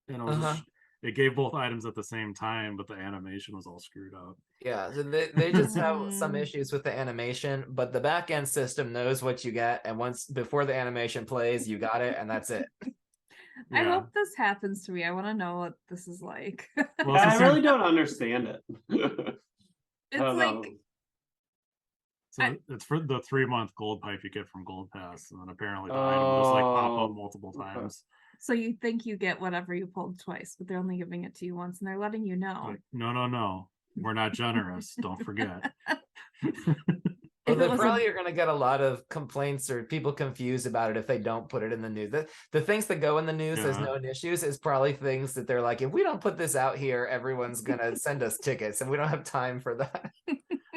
and it was it gave both items at the same time, but the animation was all screwed up. Yeah, so they just have some issues with the animation, but the back end system knows what you get, and once before the animation plays, you got it, and that's it. I hope this happens to me. I want to know what this is like. Well, I really don't understand it. It's like know. So it's for the 3-month gold pipe you get from Gold Pass, and then apparently the item will just like pop up multiple times. So you think you get whatever you pulled twice, but they're only giving it to you once, and they're letting you know. Like, no, we're not generous. Don't forget. Well, they probably are going to get a lot of complaints or people confused about it if they don't put it in the news. The things that go in the news as known issues is probably things that they're like, if we don't put this out here, everyone's going to send us tickets, and we don't have time for that.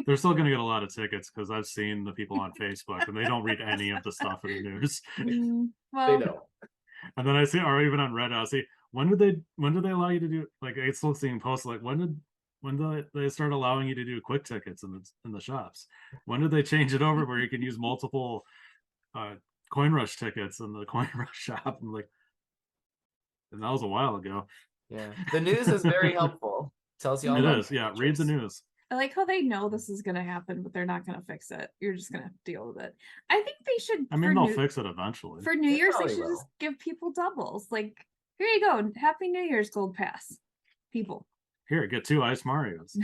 They're still going to get a lot of tickets because I've seen the people on Facebook and they don't read any of the stuff in the news. Well, they don't. And then I see, or even on Reddit, I see when did they allow you to do, like, I still seeing posts like when did they start allowing you to do quick tickets in the shops? When did they change it over where you can use multiple coin rush tickets in the coin rush shop? And that was a while ago. Yeah, the news is very helpful. Tells you all. It is, yeah. Read the news. I like how they know this is going to happen, but they're not going to fix it. You're just going to have to deal with it. I think they should. I mean, they'll fix it eventually. For New Year's, they should just give people doubles. Like, here you go. Happy New Year's Gold Pass. People. Here, get 2 Ice Marios.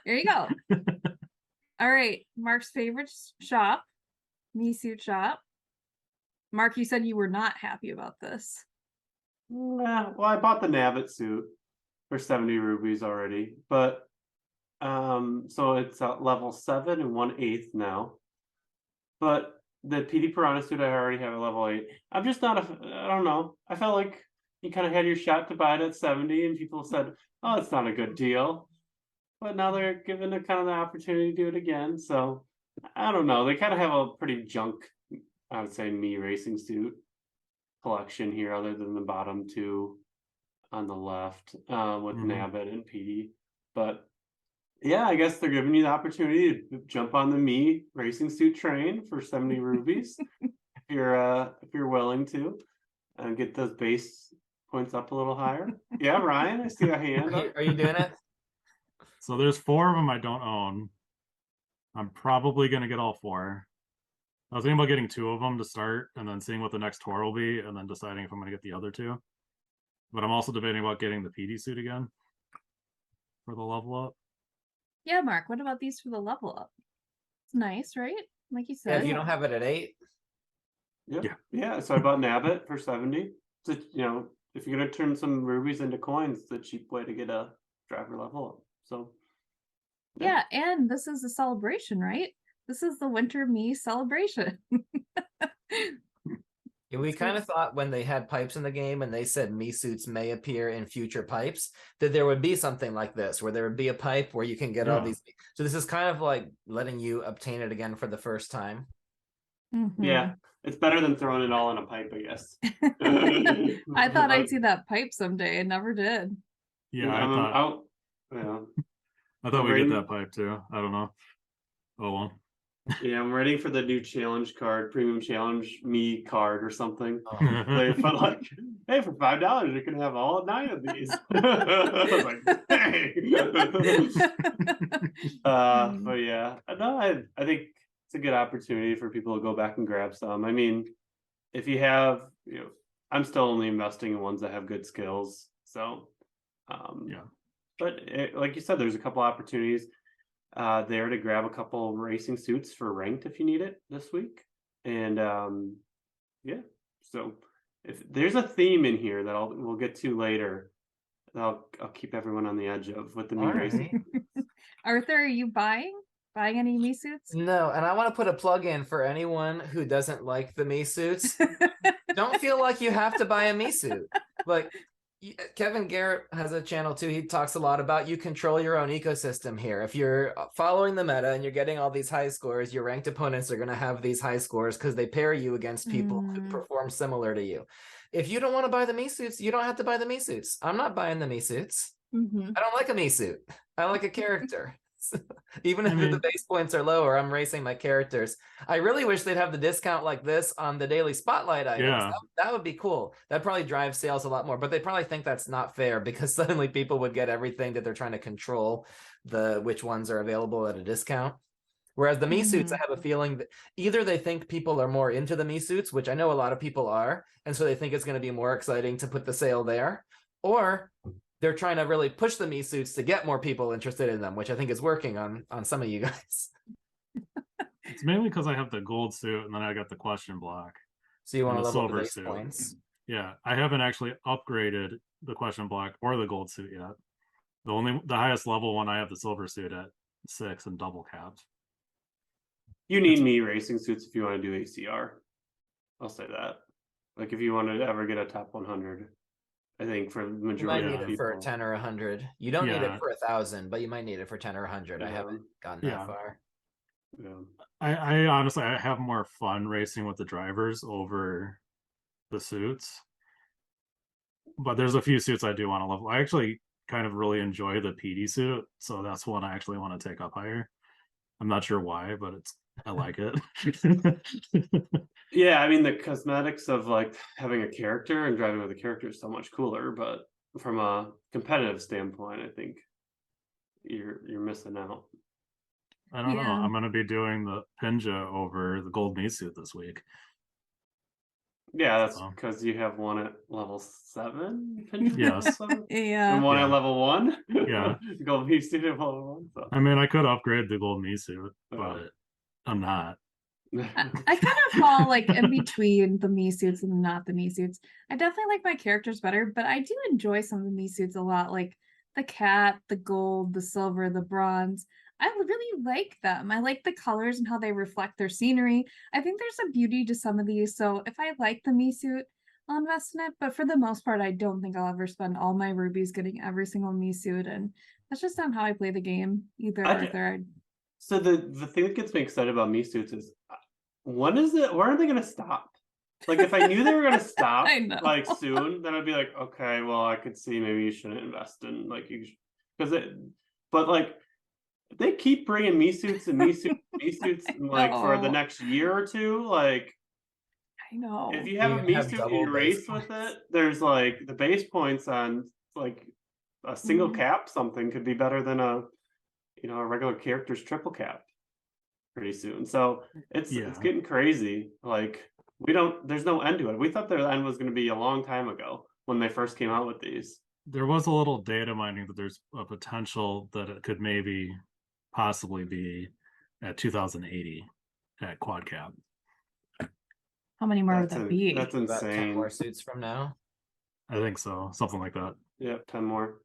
Here you go. All right. Mark's favorite shop, Me Suit Shop. Mark, you said you were not happy about this. Well, I bought the Nabbit suit for 70 rubies already, but so it's at level 7 and 1/8 now. But the PD Piranha suit I already have at level 8. I'm just not I don't know. I felt like you kind of had your shot to buy it at 70, and people said, "Oh, it's not a good deal." But now they're given it kind of the opportunity to do it again. So I don't know. They kind of have a pretty junk, I would say, me racing suit collection here, other than the bottom 2 on the left with Nabbit and PD. But yeah, I guess they're giving you the opportunity to jump on the me racing suit train for 70 rubies if you're willing to, and get those base points up a little higher. Yeah, Ryan, I see a hand. Are you doing it? So there's 4 of them I don't own. I'm probably gonna get all 4. I was thinking about getting 2 of them to start, and then seeing what the next tour will be, and then deciding if I'm gonna get the other 2. But I'm also debating about getting the PD suit again for the level up. Yeah, Mark, what about these for the level up? It's nice, right? Like you said. Yeah, if you don't have it at 8. Yeah. So I bought Nabbit for 70. So, if you're gonna turn some rubies into coins, it's a cheap way to get a driver level up. So yeah, and this is a celebration, right? This is the Winter Me celebration. Yeah, we kind of thought when they had pipes in the game and they said me suits may appear in future pipes, that there would be something like this, where there would be a pipe where you can get all these. So this is kind of like letting you obtain it again for the first time. Yeah, it's better than throwing it all in a pipe, I guess. I thought I'd see that pipe someday. I never did. Yeah, I thought we'd get that pipe too. I don't know. Oh well. Yeah, I'm waiting for the new challenge card, premium challenge me card or something. Oh. They put like, hey, for $5 you can have all 9 of these. I was like, hey. But yeah, no, I think it's a good opportunity for people to go back and grab some. I mean, if you have, I'm still only investing in ones that have good skills. So, Yeah. but like you said, there's a couple opportunities there to grab a couple racing suits for ranked if you need it this week. And yeah, so if there's a theme in here that we'll get to later, I'll keep everyone on the edge of with the me racing. Arthur, are you buying any me suits? No, and I want to put a plug in for anyone who doesn't like the me suits. Don't feel like you have to buy a me suit. Like Kevin Garrett has a channel too. He talks a lot about you control your own ecosystem here. If you're following the meta and you're getting all these high scores, your ranked opponents are going to have these high scores because they pair you against people who perform similar to you. If you don't want to buy the me suits, you don't have to buy the me suits. I'm not buying the me suits. I don't like a me suit. I like a character. Even if the base points are lower, I'm racing my characters. I really wish they'd have the discount like this on the daily spotlight items. Yeah. That would be cool. That'd probably drive sales a lot more, but they probably think that's not fair because suddenly people would get everything that they're trying to control which ones are available at a discount. Whereas the me suits, I have a feeling that either they think people are more into the me suits, which I know a lot of people are, and so they think it's going to be more exciting to put the sale there, or they're trying to really push the me suits to get more people interested in them, which I think is working on some of you guys. It's mainly because I have the gold suit and then I got the question block. So you want to the level the silver base suit. points. Yeah, I haven't actually upgraded the question block or the gold suit yet. The highest level one I have the silver suit at 6 and double capped. You need me racing suits if you want to do ACR. I'll say that. Like if you want to ever get a top 100. I think for the majority you might need it for 10 or 100. You don't need it for 1,000, but you might need it for 10 or 100. I haven't gone that far. Yeah. I honestly I have more fun racing with the drivers over the suits. But there's a few suits I do want to level. I actually kind of really enjoy the PD suit, so that's one I actually want to take up higher. I'm not sure why, but I like it. Yeah, I mean the cosmetics of like having a character and driving with a character is so much cooler, but from a competitive standpoint, I think you're missing out. I don't know. I'm gonna be doing the Pinja over the gold me suit this week. Yeah, that's because you have one at level 7. Yes. Yeah. And one at level 1. Yeah. Gold me suit at level 1. So. I mean, I could upgrade the gold me suit, but I'm not. I kind of fall like in between the me suits and not the me suits. I definitely like my characters better, but I do enjoy some of the me suits a lot, like the cat, the gold, the silver, the bronze. I really like them. I like the colors and how they reflect their scenery. I think there's a beauty to some of these. So if I like the me suit, I'll invest in it. But for the most part, I don't think I'll ever spend all my rubies getting every single me suit. And that's just not how I play the game either. So the thing that gets me excited about me suits is when are they gonna stop? Like if I knew they were gonna stop like soon, then I'd be like, okay, well I could see maybe you shouldn't invest in like but like they keep bringing me suits and me suits like for the next year or two. Like I know if you have a me suit and you race with it, there's like the base points on like a single cap something could be better than a regular character's triple cap pretty soon. So it's getting crazy. Like there's no end to it. We thought the end was going to be a long time ago when they first came out with these. There was a little data mining that there's a potential that it could possibly be at 2080 at quad cap. How many more would that be? That's insane. About 10 more suits from now. I think so, something like that. Yeah, 10 more.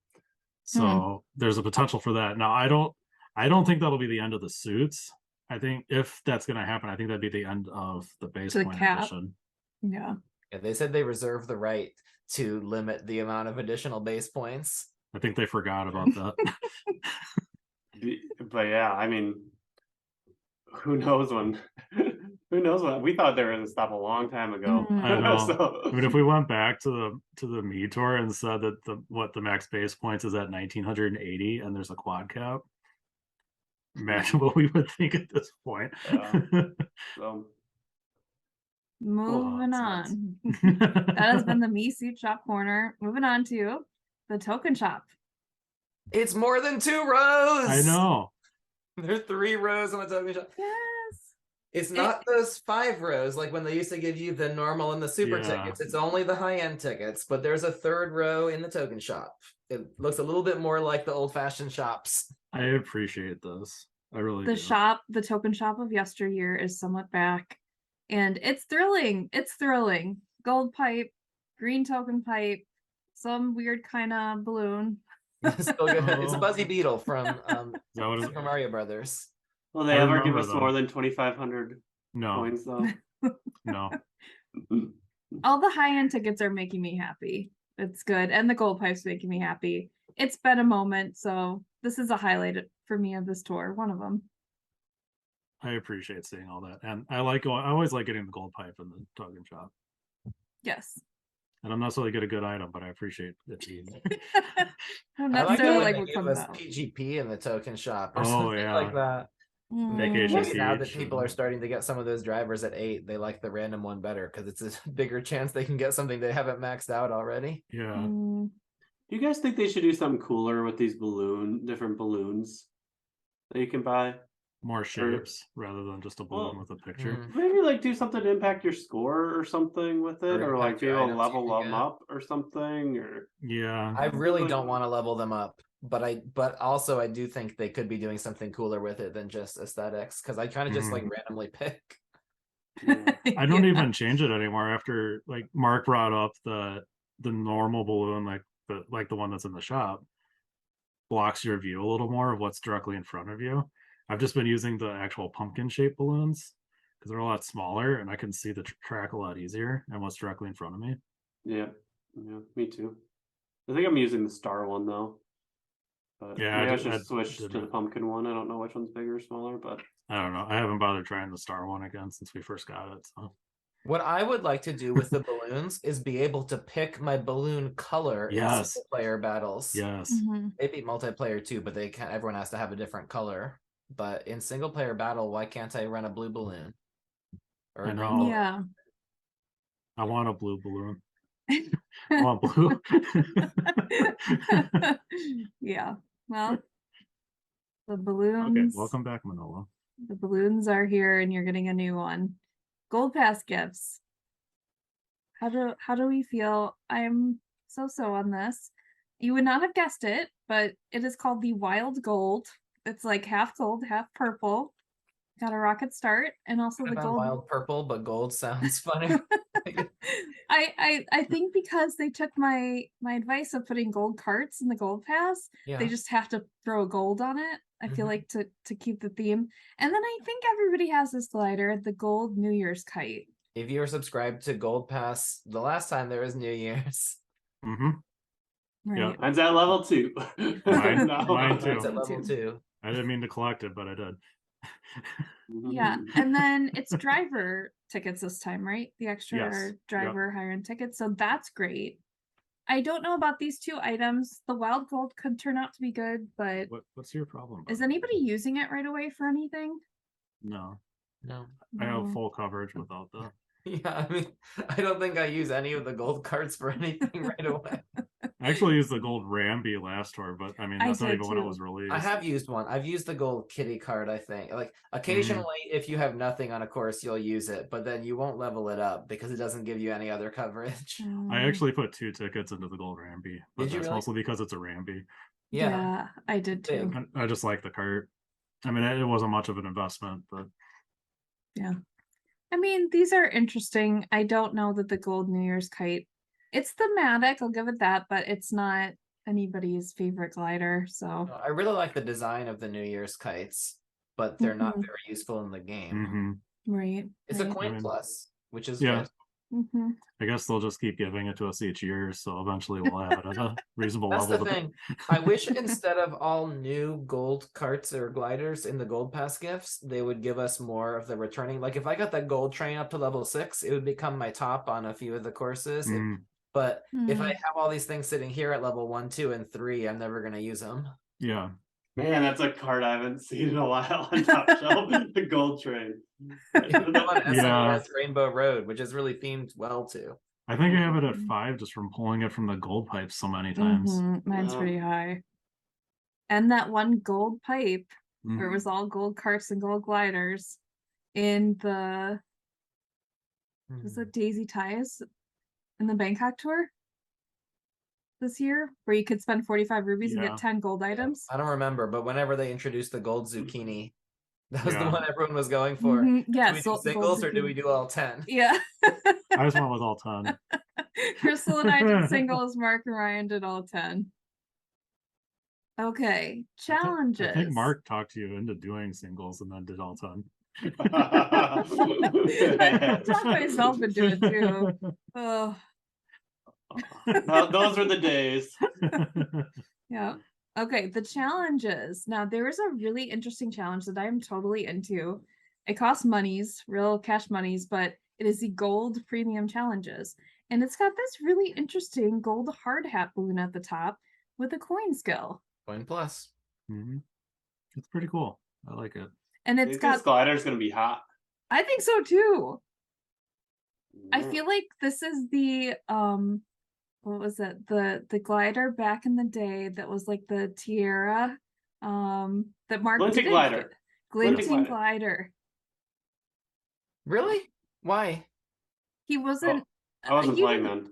So there's a potential for that. Now I don't think that'll be the end of the suits. I think if that's going to happen, I think that'd be the end of the base point edition. Yeah. They said they reserve the right to limit the amount of additional base points. I think they forgot about that. But yeah, I mean, who knows when? Who knows when? We thought they were going to stop a long time ago. I know. I mean, if we went back to the Me Tour and said that the max base points is at 1980 and there's a quad cap, imagine what we would think at this point. Yeah. So Moving that's on. That has been the Me Suit Shop corner. Moving on to the token shop. It's more than 2 rows. I know. There are 3 rows on the token shop. Yes. It's not those 5 rows like when they used to give you the normal and the super tickets. It's only the high-end tickets, but there's a 3rd row in the token shop. It looks a little bit more like the old-fashioned shops. I appreciate this. I really do. The token shop of yesteryear is somewhat back. And it's thrilling. It's thrilling. Gold pipe, green token pipe, some weird kind of balloon. Still good. It's a Buzzy Beetle from Super Mario Brothers. Will they ever give us more than 2,500 coins though? No. All the high-end tickets are making me happy. It's good. And the gold pipe's making me happy. It's been a moment, so this is a highlight for me of this tour. One of them. I appreciate seeing all that. And I always like getting the gold pipe in the token shop. Yes. And I'm not necessarily get a good item, but I appreciate it. I'm not necessarily like what comes comes out. PGP in the token shop or Oh, something yeah. like that. Vacation Maybe now that Siege. people are starting to get some of those drivers at 8, they like the random one better because it's a bigger chance they can get something they haven't maxed out already. Yeah. Do you guys think they should do something cooler with these different balloons that you can buy? More shapes rather than just a balloon with a picture. Maybe like do something to impact your score or something with it, or like be able to level them up or something. Or I really don't want to level them up, but also I do think they could be doing something cooler with it than just aesthetics, because I kind of just like randomly pick. I don't even change it anymore after like Mark brought up the normal balloon, like the one that's in the shop, blocks your view a little more of what's directly in front of you. I've just been using the actual pumpkin shaped balloons because they're a lot smaller and I can see the track a lot easier and what's directly in front of me. Yeah, me too. I think I'm using the star one though. But yeah, maybe I should switch to the pumpkin one. I don't know which one's bigger or smaller, but I don't know. I haven't bothered trying the star one again since we first got it. So what I would like to do with the balloons is be able to pick my balloon color in single player battles. Yes. Maybe multiplayer too, but everyone has to have a different color. But in single player battle, why can't I run a blue balloon? I know. Yeah. I want a blue balloon. I want blue. Yeah. Well, the balloons. Okay, welcome back, Manola. The balloons are here and you're getting a new one. Gold pass gifts. How do we feel? I'm so on this. You would not have guessed it, but it is called the Wild Gold. It's like half gold, half purple. Got a rocket start, and also the gold. Wild purple, but gold sounds funny. I think because they took my advice of putting gold carts in the gold pass, they just have to throw a gold on it. I feel like to keep the theme. And then I think everybody has this glider, the gold New Year's kite. If you were subscribed to Gold Pass the last time there was New Year's. Right. Yeah. Mine's at level 2. Mine too. Mine's at level 2. I didn't mean to collect it, but I did. Yeah, and then it's driver tickets this time, right? The extra driver higher-end tickets, so that's great. I don't know about these 2 items. The wild gold could turn out to be good, but what's your problem? Is anybody using it right away for anything? No. I have full coverage without that. Yeah, I mean, I don't think I use any of the gold cards for anything right away. I actually used the gold Ramby last tour, but I mean, that's not even when it was released. I have used one. I've used the gold kitty card, I think. Like, occasionally, if you have nothing on a course, you'll use it, but then you won't level it up because it doesn't give you any other coverage. I actually put 2 tickets into the gold Ramby, but Did you that's really? mostly because it's a Ramby. Yeah, I did too. I just like the cart. I mean, it wasn't much of an investment, but yeah. I mean, these are interesting. I don't know that the gold New Year's kite, it's thematic, I'll give it that, but it's not anybody's favorite glider. So I really like the design of the New Year's kites, but they're not very useful in the game. Right. It's a coin plus, which is yeah. good. I guess they'll just keep giving it to us each year, so eventually we'll have it at a reasonable level. That's the thing. I wish instead of all new gold carts or gliders in the gold pass gifts, they would give us more of the returning. Like if I got that gold train up to level 6, it would become my top on a few of the courses. But if I have all these things sitting here at level 1, 2, and 3, I'm never going to use them. Yeah. Man, that's a card I haven't seen in a while on Top Shelf. The Gold Train. On Yeah. SNES Rainbow Road, which is really themed well too. I think I have it at 5 just from pulling it from the gold pipes so many times. Mine's pretty high. And that one gold pipe where it Mhm. was all gold carts and gold gliders in the was it Daisy Ties in the Bangkok tour this year, where you could spend 45 rubies and Yeah. get 10 gold items. I don't remember, but whenever they introduced the gold zucchini, that was the Yeah. one everyone was going for. Yeah, Do we do gold singles or do zucchini. we do all 10? Yeah. I just went with all 10. Crystal and I did singles, Mark and Ryan did all 10. Okay, challenges. I think Mark talked you into doing singles and then did all 10. I talked myself into it too. Oh. Those were the days. Yeah. Okay, the challenges. Now there is a really interesting challenge that I am totally into. It costs monies, real cash monies, but it is the gold premium challenges. And it's got this really interesting gold hard hat balloon at the top with a coin skill. Coin plus. Mm-hmm. It's pretty cool. I like it. And it's got this glider's gonna be hot. I think so too. I feel like this is the what was it? The glider back in the day that was like the tiara that Mark Glinting didn't glider. get. Glinting glider. Really? Why? He wasn't I wasn't playing then.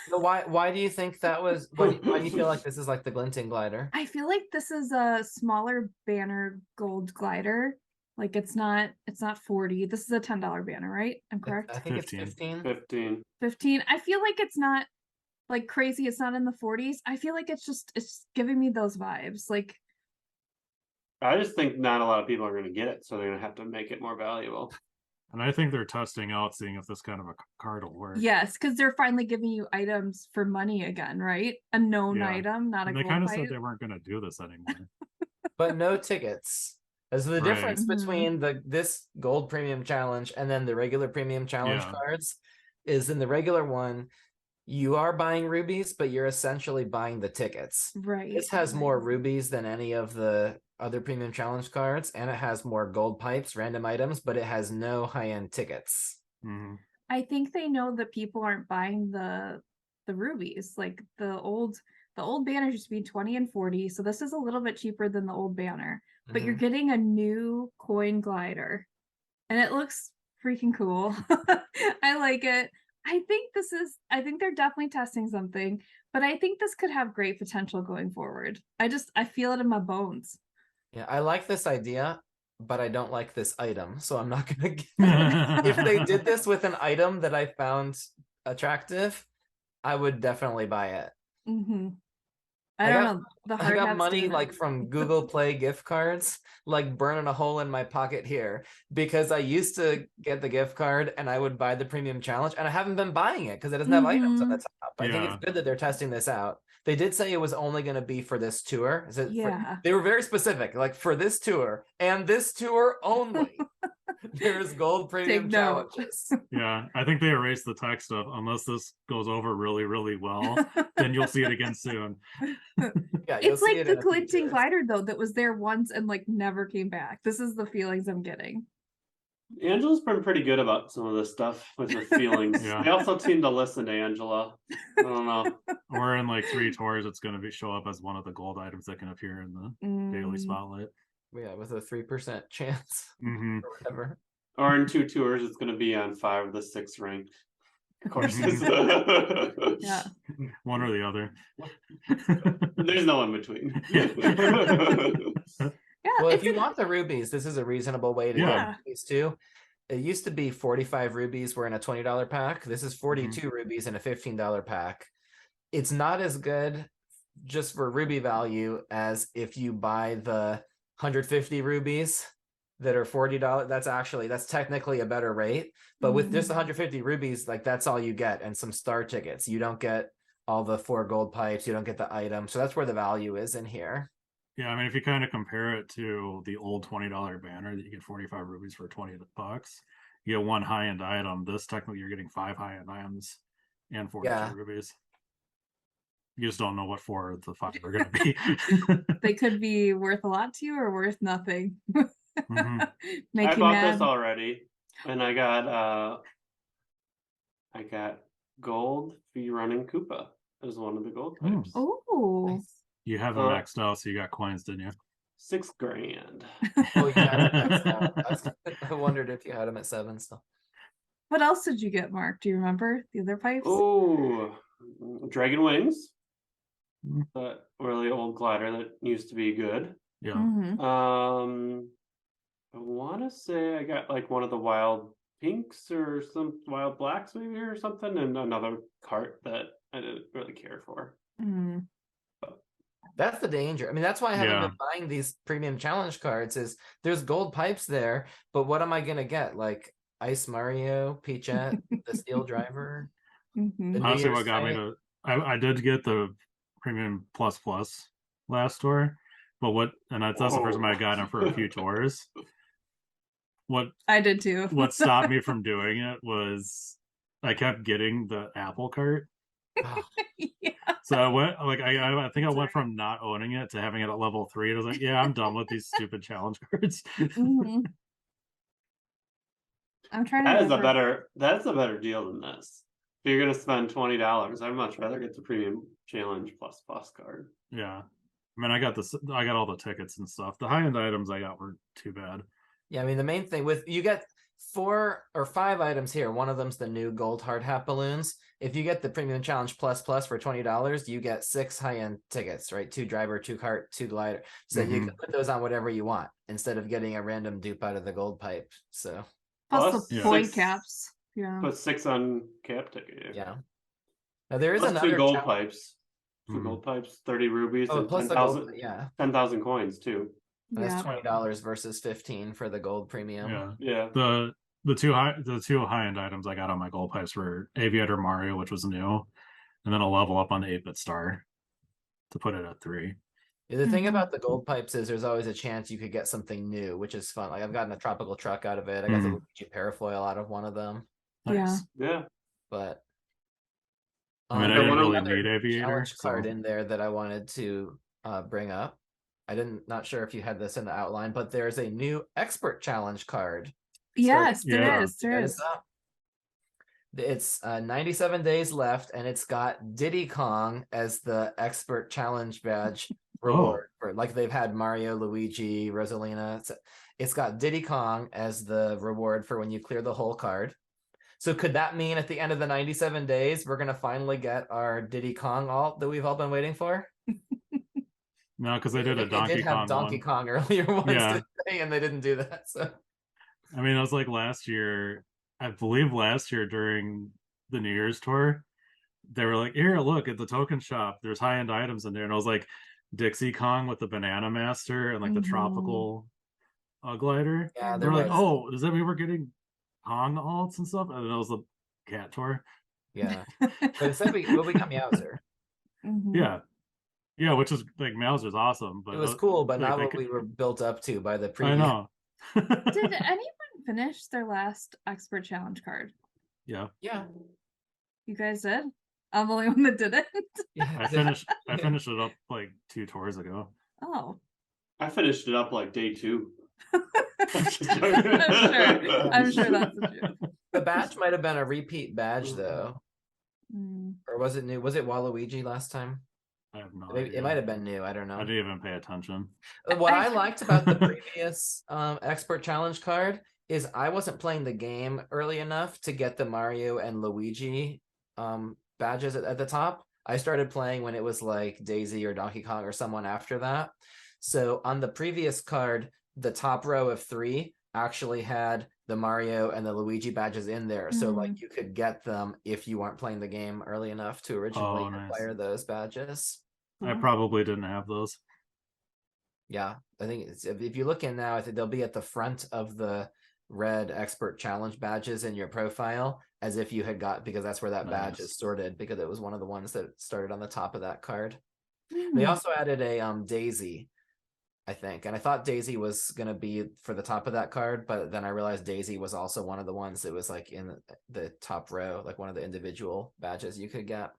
So why do you think that was why do you feel like this is like the glinting glider? I feel like this is a smaller banner gold glider. Like it's not 40. This is a $10 banner, right? I'm correct? I think 15. it's 15. 15. 15. I feel like it's not like crazy. It's not in the 40s. I feel like it's giving me those vibes. Like I just think not a lot of people are going to get it, so they're going to have to make it more valuable. And I think they're testing out, seeing if this kind of a card will work. yes, because they're finally giving you items for money again, right? A known item, not and a they gold kind of pipe. said they weren't going to do this anymore. But no tickets. As the difference between this gold premium challenge and then the regular premium challenge cards is in the regular one, you are buying rubies, but you're essentially buying the tickets. Right. This has more rubies than any of the other premium challenge cards, and it has more gold pipes, random items, but it has no high-end tickets. Mm-hmm. I think they know that people aren't buying the rubies. Like the old banners used to be 20 and 40, so this is a little bit cheaper than the old banner. But you're getting a new coin glider, and it looks freaking cool. I like it. I think they're definitely testing something, but I think this could have great potential going forward. I feel it in my bones. Yeah, I like this idea, but I don't like this item, so I'm not gonna get it. If they did this with an item that I found attractive, I would definitely buy it. Mm-hmm. I don't know. I got money like from Google Play gift cards, like burning a hole in my pocket here, because I used to get the gift card and I would buy the premium challenge, and I haven't been buying it because it doesn't have items on the top. I think it's good that they're testing this out. They did say it was only going to be for this tour. They were very specific, like for this tour and this tour only. There's gold premium challenges. Yeah, I think they erased the text of unless this goes over really, really well, then you'll see it again soon. Yeah, it's like the glinting glider though that was there once and like never came back. This is the feelings I'm getting. Angela's been pretty good about some of this stuff with her feelings. They also seem to listen to Angela. I don't know. Or in like 3 tours, it's going to show up as one of the gold items that can appear in the daily spotlight. Yeah, with a 3% chance or whatever. Or in 2 tours, it's going to be on 5 of the 6 ranked courses. Yeah, one or the other. There's no in between. Well, if you want the rubies, this is a reasonable way to get these too. It used to be 45 rubies were in a $20 pack. This is 42 rubies in a $15 pack. It's not as good just for ruby value as if you buy the 150 rubies that are $40. That's technically a better rate. But with just 150 rubies, like that's all you get, and some star tickets. You don't get all the 4 gold pipes. You don't get the item. So that's where the value is in here. Yeah, I mean, if you kind of compare it to the old $20 banner that you get 45 rubies for $20, you get 1 high-end item. This technically you're getting 5 high-end items and 42 rubies. You just don't know what 4 of the 5 are going to be. They could be worth a lot to you or worth nothing. Make I you bought mad. this already, and I got gold fee running Koopa as one of the gold pipes. Oh, You have them maxed out, so you got coins, didn't you? $6,000. Oh, you had them maxed out. I wondered if you had them at 7 still. what else did you get, Mark? Do you remember the other pipes? Oh, Dragon Wings. That really old glider that used to be good. Yeah. I want to say I got like one of the wild pinks or some wild blacks maybe or something, and another cart that I didn't really care for. That's the danger. I mean, that's why I haven't been buying these premium challenge cards. Is there's gold pipes there, but what am I gonna get? Like Ice Mario, Peachette, the Steel Driver. Honestly, what got me to I did get the premium plus last tour, but that's the first time I got them for a few tours. What I did too. What stopped me from doing it was I kept getting the Apple cart. Yeah. So I went I think I went from not owning it to having it at level 3. And I was like, yeah, I'm done with these stupid challenge cards. I'm trying to that's a better deal than this. If you're gonna spend $20, I'd much rather get the premium challenge plus card. Yeah. I mean, I got all the tickets and stuff. The high-end items I got weren't too bad. Yeah, I mean, the main thing with you get 4 or 5 items here. One of them's the new gold hard hat balloons. If you get the premium challenge plus for $20, you get 6 high-end tickets, right? 2 driver, 2 cart, 2 glider. So you can put those on whatever you want instead of getting a random dupe out of the gold pipe. So plus the point caps. Yeah. Put 6 on cap ticket. Yeah. Now there is plus another 2 gold pipes. 2 gold pipes, 30 rubies, and plus 10,000 coins too. That's $20 versus 15 for the gold premium. Yeah. The two high-end items I got on my gold pipes were Aviator Mario, which was new, and then a level up on the 8-bit star to put it at 3. Yeah, the thing about the gold pipes is there's always a chance you could get something new, which is fun. Like I've gotten a tropical truck out of it. I got the Luigi parafoil out of one of them. Nice. Yeah. But I mean, I didn't really need Aviator. Challenge card in there that I wanted to bring up. Not sure if you had this in the outline, but there's a new expert challenge card. Yes, there is. It's 97 days left, and it's got Diddy Kong as the expert challenge badge reward. For like they've had Mario, Luigi, Rosalina. It's got Diddy Kong as the reward for when you clear the whole card. So could that mean at the end of the 97 days, we're going to finally get our Diddy Kong alt that we've all been waiting for? No, because they did a Donkey Kong. Have Donkey Kong earlier once today, and they didn't do that. So, I mean, it was like last year. I believe last year during the New Year's tour, they were like, "Here, look at the token shop. There's high-end items in there." And I was like, Dixie Kong with the Banana Master and like the tropical glider. Yeah, they're like, "Oh, does that mean we're getting Kong alts and stuff?" And then it was the cat tour. Yeah, but it said we'll become Meowser. Yeah, which is like Meowser's awesome, but it was cool, but not what we were built up to by the previous. I know. Did anyone finish their last expert challenge card? Yeah. You guys did? I'm the only one that didn't. Yeah, I finished it up like 2 tours ago. Oh. I finished it up like day 2. I'm sure that's the truth. The badge might have been a repeat badge though. Or was it new? Was it Waluigi last time? I have no idea. It might have been new. I don't know. I didn't even pay attention. What I liked about the previous expert challenge card is I wasn't playing the game early enough to get the Mario and Luigi badges at the top. I started playing when it was like Daisy or Donkey Kong or someone after that. So on the previous card, the top row of 3 actually had the Mario and the Luigi badges in there. So like you could get them if you weren't playing the game early enough to originally acquire those badges. I probably didn't have those. Yeah, I think if you look in now, I think they'll be at the front of the red expert challenge badges in your profile, as if you had got, because that's where that badge is sorted, because it was one of the ones that started on the top of that card. They also added a Daisy, I think, and I thought Daisy was going to be for the top of that card, but then I realized Daisy was also one of the ones that was like in the top row, like one of the individual badges you could get.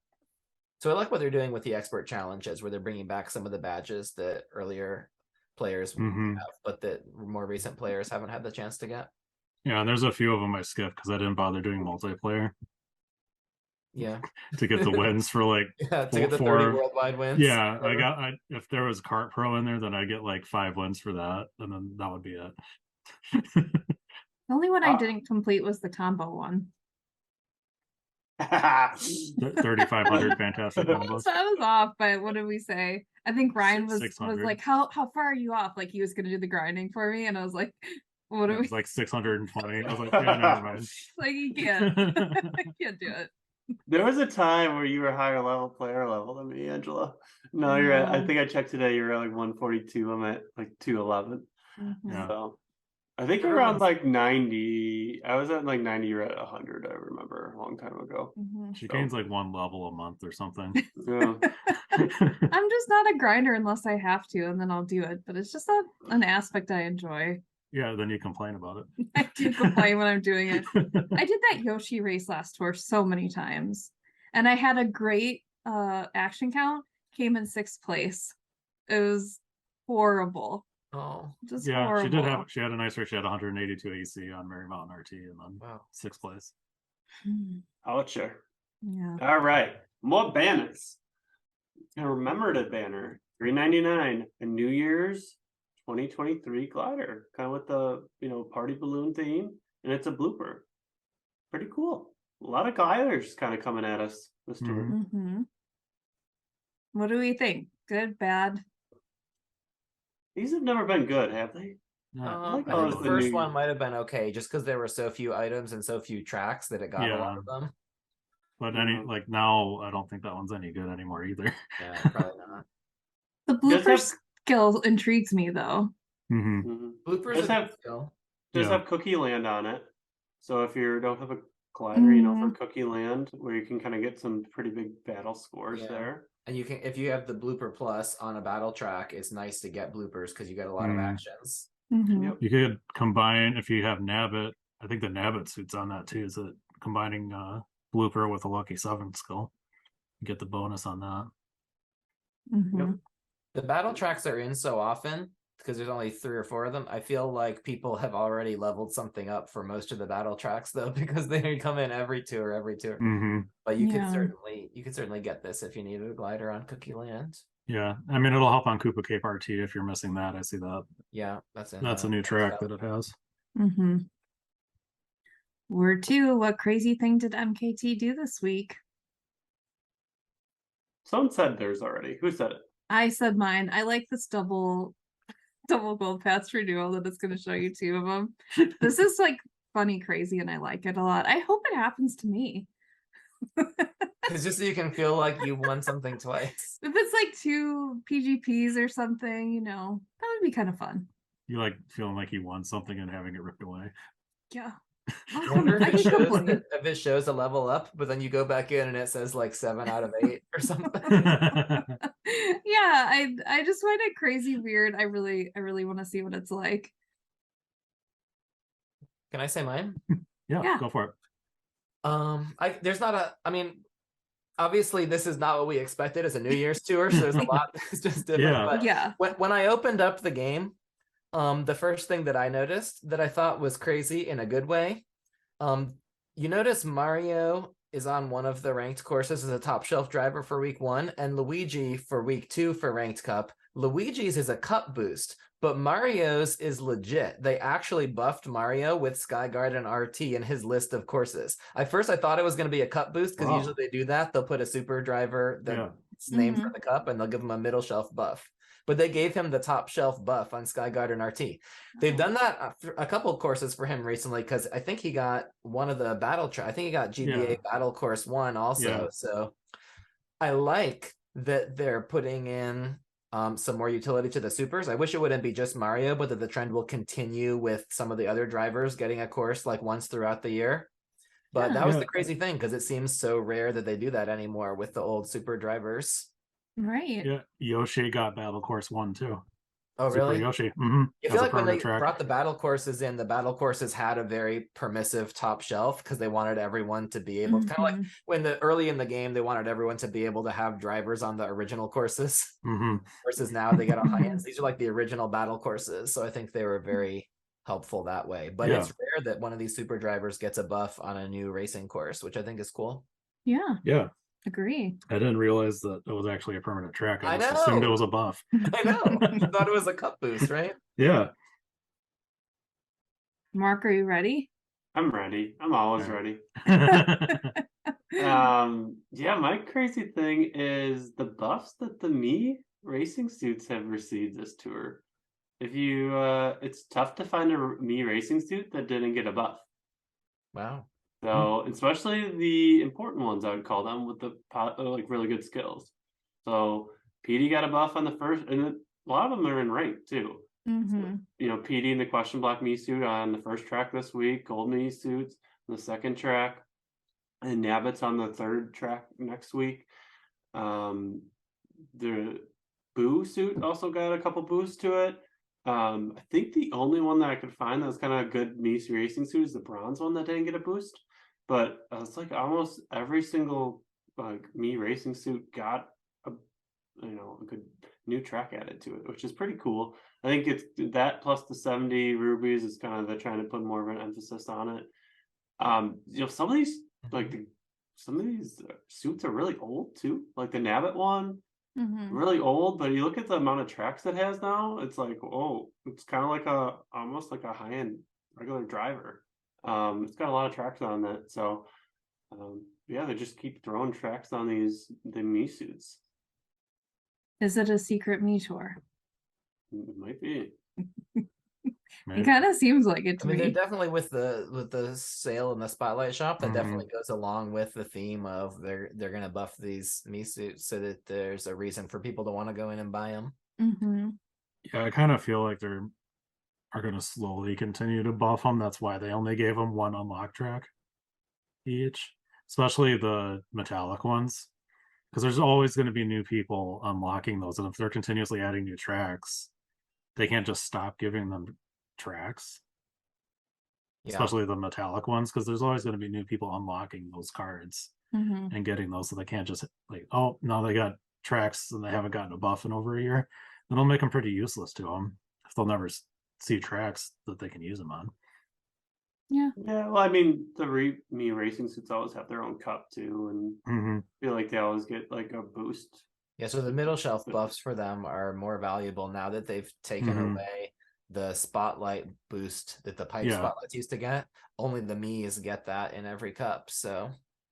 So I like what they're doing with the expert challenges, where they're bringing back some of the badges that earlier players have, but that more recent players haven't had the chance to get. Yeah, and there's a few of them I skipped because I didn't bother doing multiplayer. Yeah. To get the wins for like to get the 30 worldwide wins. Yeah, if there was Kart Pro in there, then I'd get like 5 wins for that, and then that would be it. The only one I didn't complete was the combo one. 3,500 fantastic combos. So I was off, but what did we say? I think Ryan was like, how far are you off? Like he was gonna do the grinding for me, and I was like, what are we? Like 620. I was like, yeah, never mind. Like you can't, I can't do it. There was a time where you were higher player level than me, Angela. No, you're at, I think I checked today, you're at like 142. I'm at like 211. Yeah. So I think you're around like 90. I was at like 90, you're at 100, I remember a long time ago. She gains like 1 level a month or something. Yeah. I'm just not a grinder unless I have to, and then I'll do it. But it's just an aspect I enjoy. Yeah, then you complain about it. I do complain when I'm doing it. I did that Yoshi race last tour so many times, and I had a great action count. Came in 6th place. It was horrible. Oh, just yeah, horrible. she had a nice race. She had 182 AC on Mary Mountain RT, and then 6th place. Ouch. Yeah. All right, more banners. A commemorative banner, $3.99, a New Year's 2023 glider, kind of with the party balloon theme, and it's a blooper. Pretty cool. A lot of gliders kind of coming at us this tour. What do we think? Good, bad? These have never been good, have they? I think the first one might have been okay, just because there were so few items and so few tracks that it got a lot of them. But now, I don't think that one's any good anymore either. Yeah, probably not. The blooper skill intrigues me though. Bloopers have Cookie Land on it. So if you don't have a glider, for Cookie Land, where you can kind of get some pretty big battle scores there. And you can, if you have the blooper plus on a battle track, it's nice to get bloopers because you get a lot of actions. Yep. You could combine, if you have Nabbit, I think the Nabbit suit's on that too, is it combining blooper with a lucky 7 skill? You get the bonus on that. Yep. The battle tracks are in so often because there's only 3 or 4 of them. I feel like people have already leveled something up for most of the battle tracks though, because they come in every tour. But you could certainly get this if you needed a glider on Cookie Land. Yeah, I mean it'll help on Koopa Cape RT if you're missing that. I see that. Yeah, that's a new track that it has. Word 2, what crazy thing did MKT do this week? Someone said theirs already. Who said it? I said mine. I like this double gold pass renewal that it's going to show you 2 of them. This is like funny, crazy, and I like it a lot. I hope it happens to me. It's just so you can feel like you won something twice. If it's like 2 PGPs or something, that would be kind of fun. You like feeling like you won something and having it ripped away. Yeah. I wonder if it shows a level up, but then you go back in and it says like 7 out of 8 or something. Yeah, I just find it crazy weird. I really want to see what it's like. Can I say mine? Yeah, go for it. Obviously this is not what we expected as a New Year's tour, so there's a lot that's just different. But when I opened up the game, the first thing that I noticed that I thought was crazy in a good way, you notice Mario is on one of the ranked courses as a top shelf driver for week 1, and Luigi for week 2 for ranked cup. Luigi's is a cup boost, but Mario's is legit. They actually buffed Mario with Skyguard and RT in his list of courses. At first I thought it was going to be a cup boost because usually they do that. They'll put a super driver that's named for the cup and they'll give him a middle shelf buff. But they gave him the top shelf buff on Skyguard and RT. They've done that a couple of courses for him recently because I think he got one of the battle I think he got GBA Battle Course 1 also. Yeah. So I like that they're putting in some more utility to the supers. I wish it wouldn't be just Mario, but that the trend will continue with some of the other drivers getting a course like once throughout the year. But that was the crazy thing because it seems so rare that they do that anymore with the old super drivers. Right. Yeah, Yoshi got Battle Course 1 too. Oh, Super really? Yoshi. I feel like when they brought the battle courses in, the battle courses had a very permissive top shelf because they wanted everyone to be able to, kind of like when early in the game, they wanted everyone to be able to have drivers on the original courses versus now they get on high ends. These are like the original battle courses. So I think they were very helpful that way. But it's rare that one of these super drivers gets a buff on a new racing course, which I think is cool. Yeah. Yeah. Agree. I didn't realize that it was actually a permanent track. I just know. assumed it was a buff. I know. You thought it was a cup boost, right? Yeah. Mark, are you ready? I'm ready. I'm always ready. Yeah, my crazy thing is the buffs that the Mii racing suits have received this tour. If you it's tough to find a Mii racing suit that didn't get a buff. Wow. So especially the important ones, I would call them, with the like really good skills. So PD got a buff on the first, and a lot of them are in rank too. So, you know, PD in the question block Mii suit on the first track this week, gold Mii suits on the second track, and Nabbit's on the third track next week. The Boo suit also got a couple boosts to it. I think the only one that I could find that was kind of a good Mii racing suit is the bronze one that didn't get a boost. But it's like almost every single like Mii racing suit got a good new track added to it, which is pretty cool. I think it's that plus the 70 rubies is kind of they're trying to put more of an emphasis on it. Some of these suits are really old too. Like the Nabbit one, really old, but you look at the amount of tracks it has now, it's like, oh, it's kind of like almost like a high-end regular driver. It's got a lot of tracks on it, so yeah, they just keep throwing tracks on the Mii suits. Is it a secret Mii tour? It might be. It kind of seems like it to me. They're definitely with the sale in the spotlight shop. That definitely goes along with the theme of they're gonna buff these Mii suits so that there's a reason for people to want to go in and buy them. Yeah, I kind of feel like they're going to slowly continue to buff them. That's why they only gave them one unlock track each, especially the metallic ones, because there's always going to be new people unlocking those, and if they're continuously adding new tracks, they can't just stop giving them tracks, especially the metallic ones, because there's always going to be new people unlocking those cards and getting those, so they can't just like, oh, now they got tracks and they haven't gotten a buff in over a year. That'll make them pretty useless to them if they'll never see tracks that they can use them on. Yeah. Well, I mean, the Mii racing suits always have their own cup too, and feel like they always get like a boost. Yeah, so the middle shelf buffs for them are more valuable now that they've taken away the spotlight boost that the pipe spotlights used to get. Only the Mii's get that in every cup, so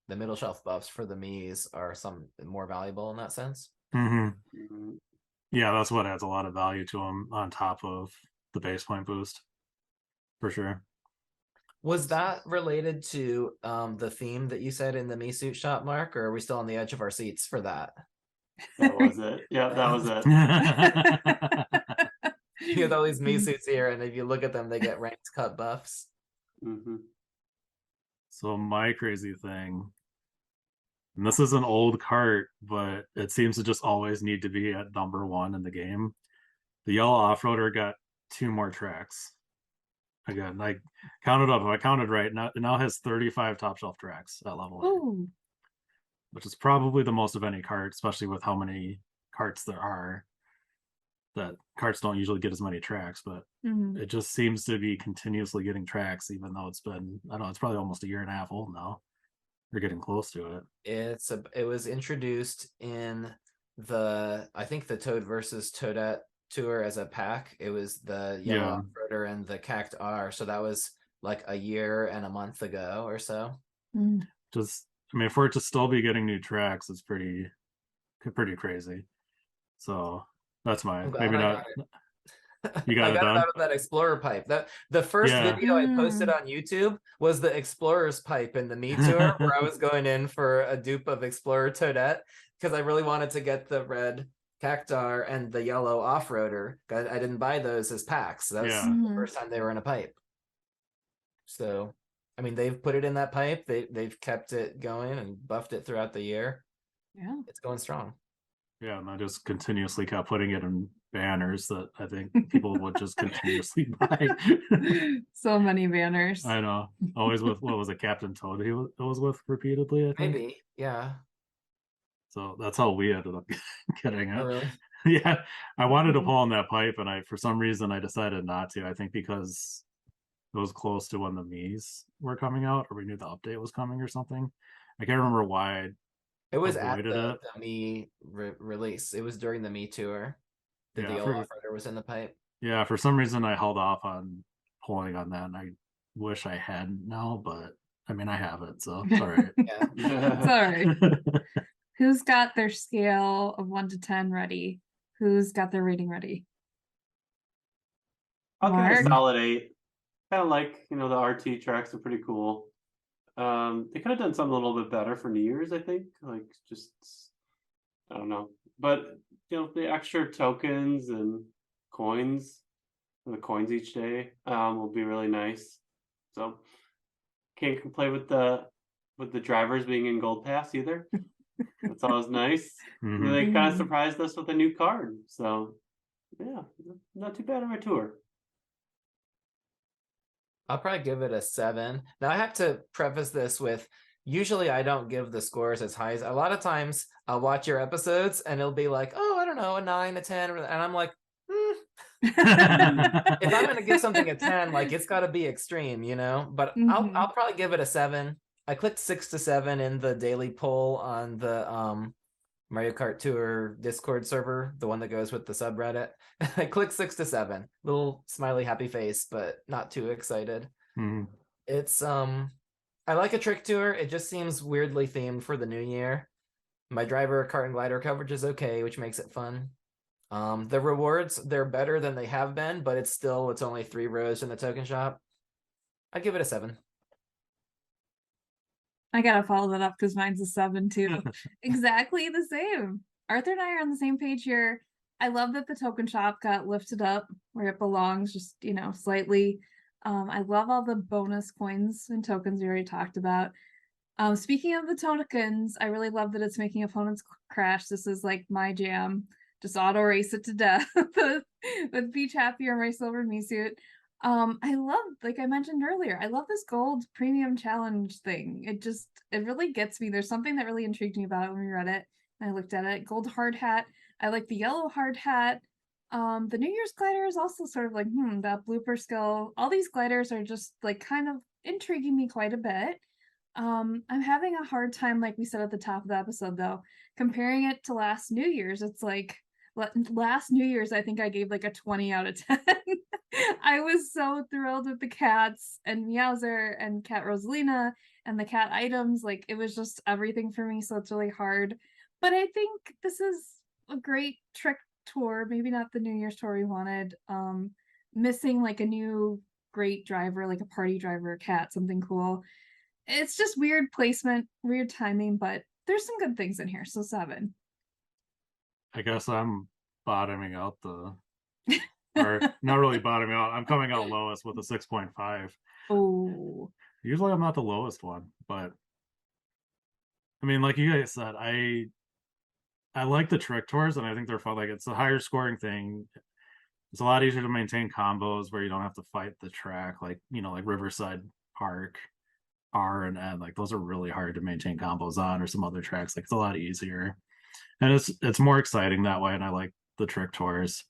the middle shelf buffs for the Mii's are some more valuable in that sense. Yeah, that's what adds a lot of value to them on top of the base point boost, for sure. Was that related to the theme that you said in the Mii suit shop, Mark, or are we still on the edge of our seats for that? That was it. Yeah, that was it. You have all these Mii suits here, and if you look at them, they get ranked cut buffs. So my crazy thing, and this is an old cart, but it seems to just always need to be at number 1 in the game. The yellow off-roader got 2 more tracks. Again, I counted up. If I counted right, now it now has 35 top shelf tracks at level 8, which is probably the most of any cart, especially with how many carts there are. That carts don't usually get as many tracks, but it just seems to be continuously getting tracks, even though it's been, I don't know, it's probably almost a year and a half old now. We're getting close to it. It was introduced in I think the Toad versus Toadette tour as a pack. It was the yellow off-roader and the Cact R, so that was like a year and a month ago or so. Just, I mean, for it to still be getting new tracks, it's pretty crazy. So that's maybe not. You got I it got done? it out of that Explorer pipe. The first video I posted on YouTube was the Explorer's pipe in the Mii tour, where I was going in for a dupe of Explorer Toadette because I really wanted to get the red Cactar and the yellow off-roader. I didn't buy those as packs. That was the first time they were in a pipe. So, I mean, they've put it in that pipe. They've kept it going and buffed it throughout the year. Yeah, it's going strong. Yeah, and I just continuously kept putting it in banners that I think people would just continuously buy. So many banners. I know. Always with, what was it, Captain Toad he was with repeatedly, I think. Maybe, yeah. So that's how we ended up getting it. Oh, really? Yeah, I wanted to pull in that pipe, and for some reason I decided not to. I think because it was close to when the Mii's were coming out, or we knew the update was coming or something. I can't remember why I It was at avoided the it. Me release. It was during the Me tour that Yeah, the old off-roader was in the pipe. yeah, for some reason I held off on pulling on that, and I wish I hadn't now, but I mean I have it, so it's all right. Yeah. It's all right. Who's got their scale of 1 to 10 ready? Who's got their rating ready? I'll give it Mark? a solid 8. Kind of like, the RT tracks are pretty cool. They could have done something a little bit better for New Year's, I think. Like, just, I don't know. But, the extra tokens and coins, the coins each day, will be really nice. So, can't complain with the drivers being in Gold Pass either. That's always nice. They kind of surprised us with a new card. So, yeah, not too bad of a tour. I'll probably give it a 7. Now I have to preface this with, usually I don't give the scores as high as, a lot of times I'll watch your episodes and it'll be like, oh, I don't know, a 9, a 10, and I'm like, if I'm gonna give something a 10, like it's gotta be extreme, but I'll probably give it a 7. I clicked 6 to 7 in the daily poll on the Mario Kart Tour Discord server, the one that goes with the subreddit. I clicked 6 to 7. Little smiley happy face, but not too excited. It's I like a trick tour. It just seems weirdly themed for the new year. My driver, kart, and glider coverage is okay, which makes it fun. The rewards, they're better than they have been, but it's only 3 rows in the token shop. I'd give it a 7. I gotta follow that up because mine's a 7 too. Exactly the same. Arthur and I are on the same page here. I love that the token shop got lifted up where it belongs, just slightly. I love all the bonus coins and tokens we already talked about. Speaking of the tokens, I really love that it's making opponents crash. This is like my jam. Just auto race it to death with Beach Happy or my silver me suit. I love, like I mentioned earlier, I love this gold premium challenge thing. It really gets me. There's something that really intrigued me about it when we read it. And I looked at it. Gold hard hat. I like the yellow hard hat. The New Year's glider is also sort of like, that blooper skill. All these gliders are just like kind of intriguing me quite a bit. I'm having a hard time, like we said at the top of the episode, though, comparing it to last New Year's. It's like last New Year's, I think I gave like a 20 out of 10. I was so thrilled with the cats and Meowser and Cat Rosalina and the cat items. Like it was just everything for me. So it's really hard. But I think this is a great trick tour. Maybe not the New Year's tour we wanted. Missing like a new great driver, like a party driver, cat, something cool. It's just weird placement, weird timing, but there's some good things in here. So 7. I guess I'm bottoming out or not really bottoming out. I'm coming out lowest with a 6.5. Oh. Usually I'm not the lowest one, but I mean, like you guys said, I like the trick tours and I think they're fun. Like it's a higher scoring thing. It's a lot easier to maintain combos where you don't have to fight the track, like like Riverside Park, R and N. Like those are really hard to maintain combos on, or some other tracks. Like it's a lot easier. And it's more exciting that way, and I like the trick tours.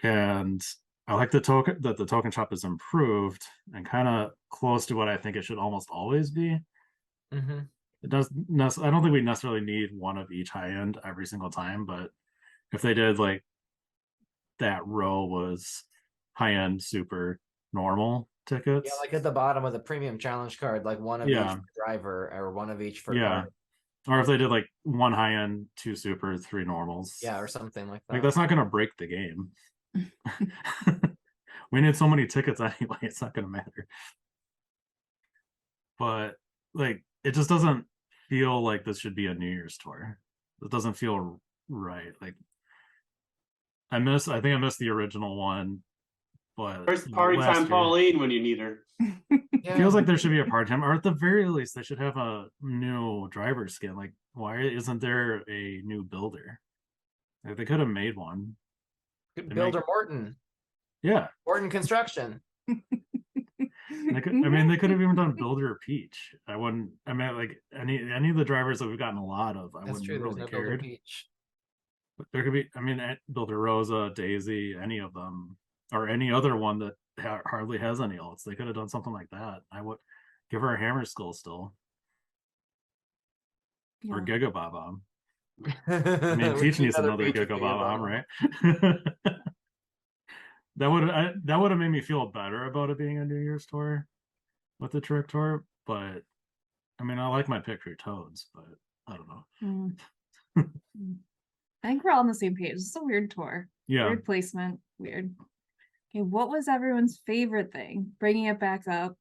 And I like the token shop is improved and kind of close to what I think it should almost always be. It does. I don't think we necessarily need one of each high end every single time, but if they did like that row was high end, super, normal tickets. Yeah, like at the bottom of the premium challenge card, like one of each for driver or one of each for card. Or if they did like 1 high end, 2 super, 3 normals. Yeah, or something like that. Like that's not gonna break the game. We need so many tickets anyway, it's not gonna matter. But like it just doesn't feel like this should be a New Year's tour. It doesn't feel right. Like I think I missed the original one but where's Party Time Pauline when you need her? Feels like there should be a part-time, or at the very least they should have a new driver skin. Like, why isn't there a new builder? Like, they could have made one. Builder Morton. Yeah. Morton Construction. They could have even done Builder Peach. I wouldn't. I mean, like any of the drivers that we've gotten a lot of, I wouldn't really care. But there could be. I mean, Builder Rosa, Daisy, any of them, or any other one that hardly has any ults. They could have done something like that. I would give her a Hammer Skull still, or Giga Bob-omb. I mean, Peach needs another Giga Bob-omb, right? That would have made me feel better about it being a New Year's tour with the Trick Tour, but I mean, I like my picture Toads, but I don't know. I think we're all on the same page. It's a weird tour. Yeah. Weird placement. Weird. Okay, what was everyone's favorite thing? Bringing it back up.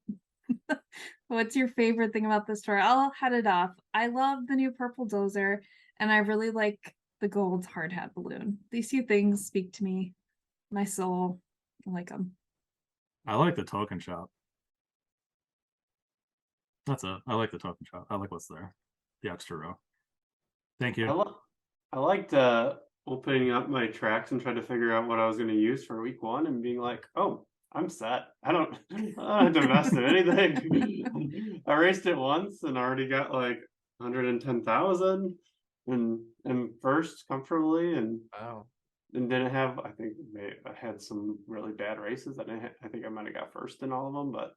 What's your favorite thing about this tour? I'll head it off. I love the new purple Dozer, and I really like the gold hard hat balloon. These two things speak to me. My soul. I like them. I like the token shop. That's it. I like the token shop. I like what's there. The extra row. Thank you. I liked opening up my tracks and trying to figure out what I was going to use for week 1 and being like, oh, I'm set. I don't have to invest in anything. I raced it once and already got like 110,000 and first comfortably, and wow. And didn't have, I think I had some really bad races. I think I might have got first in all of them, but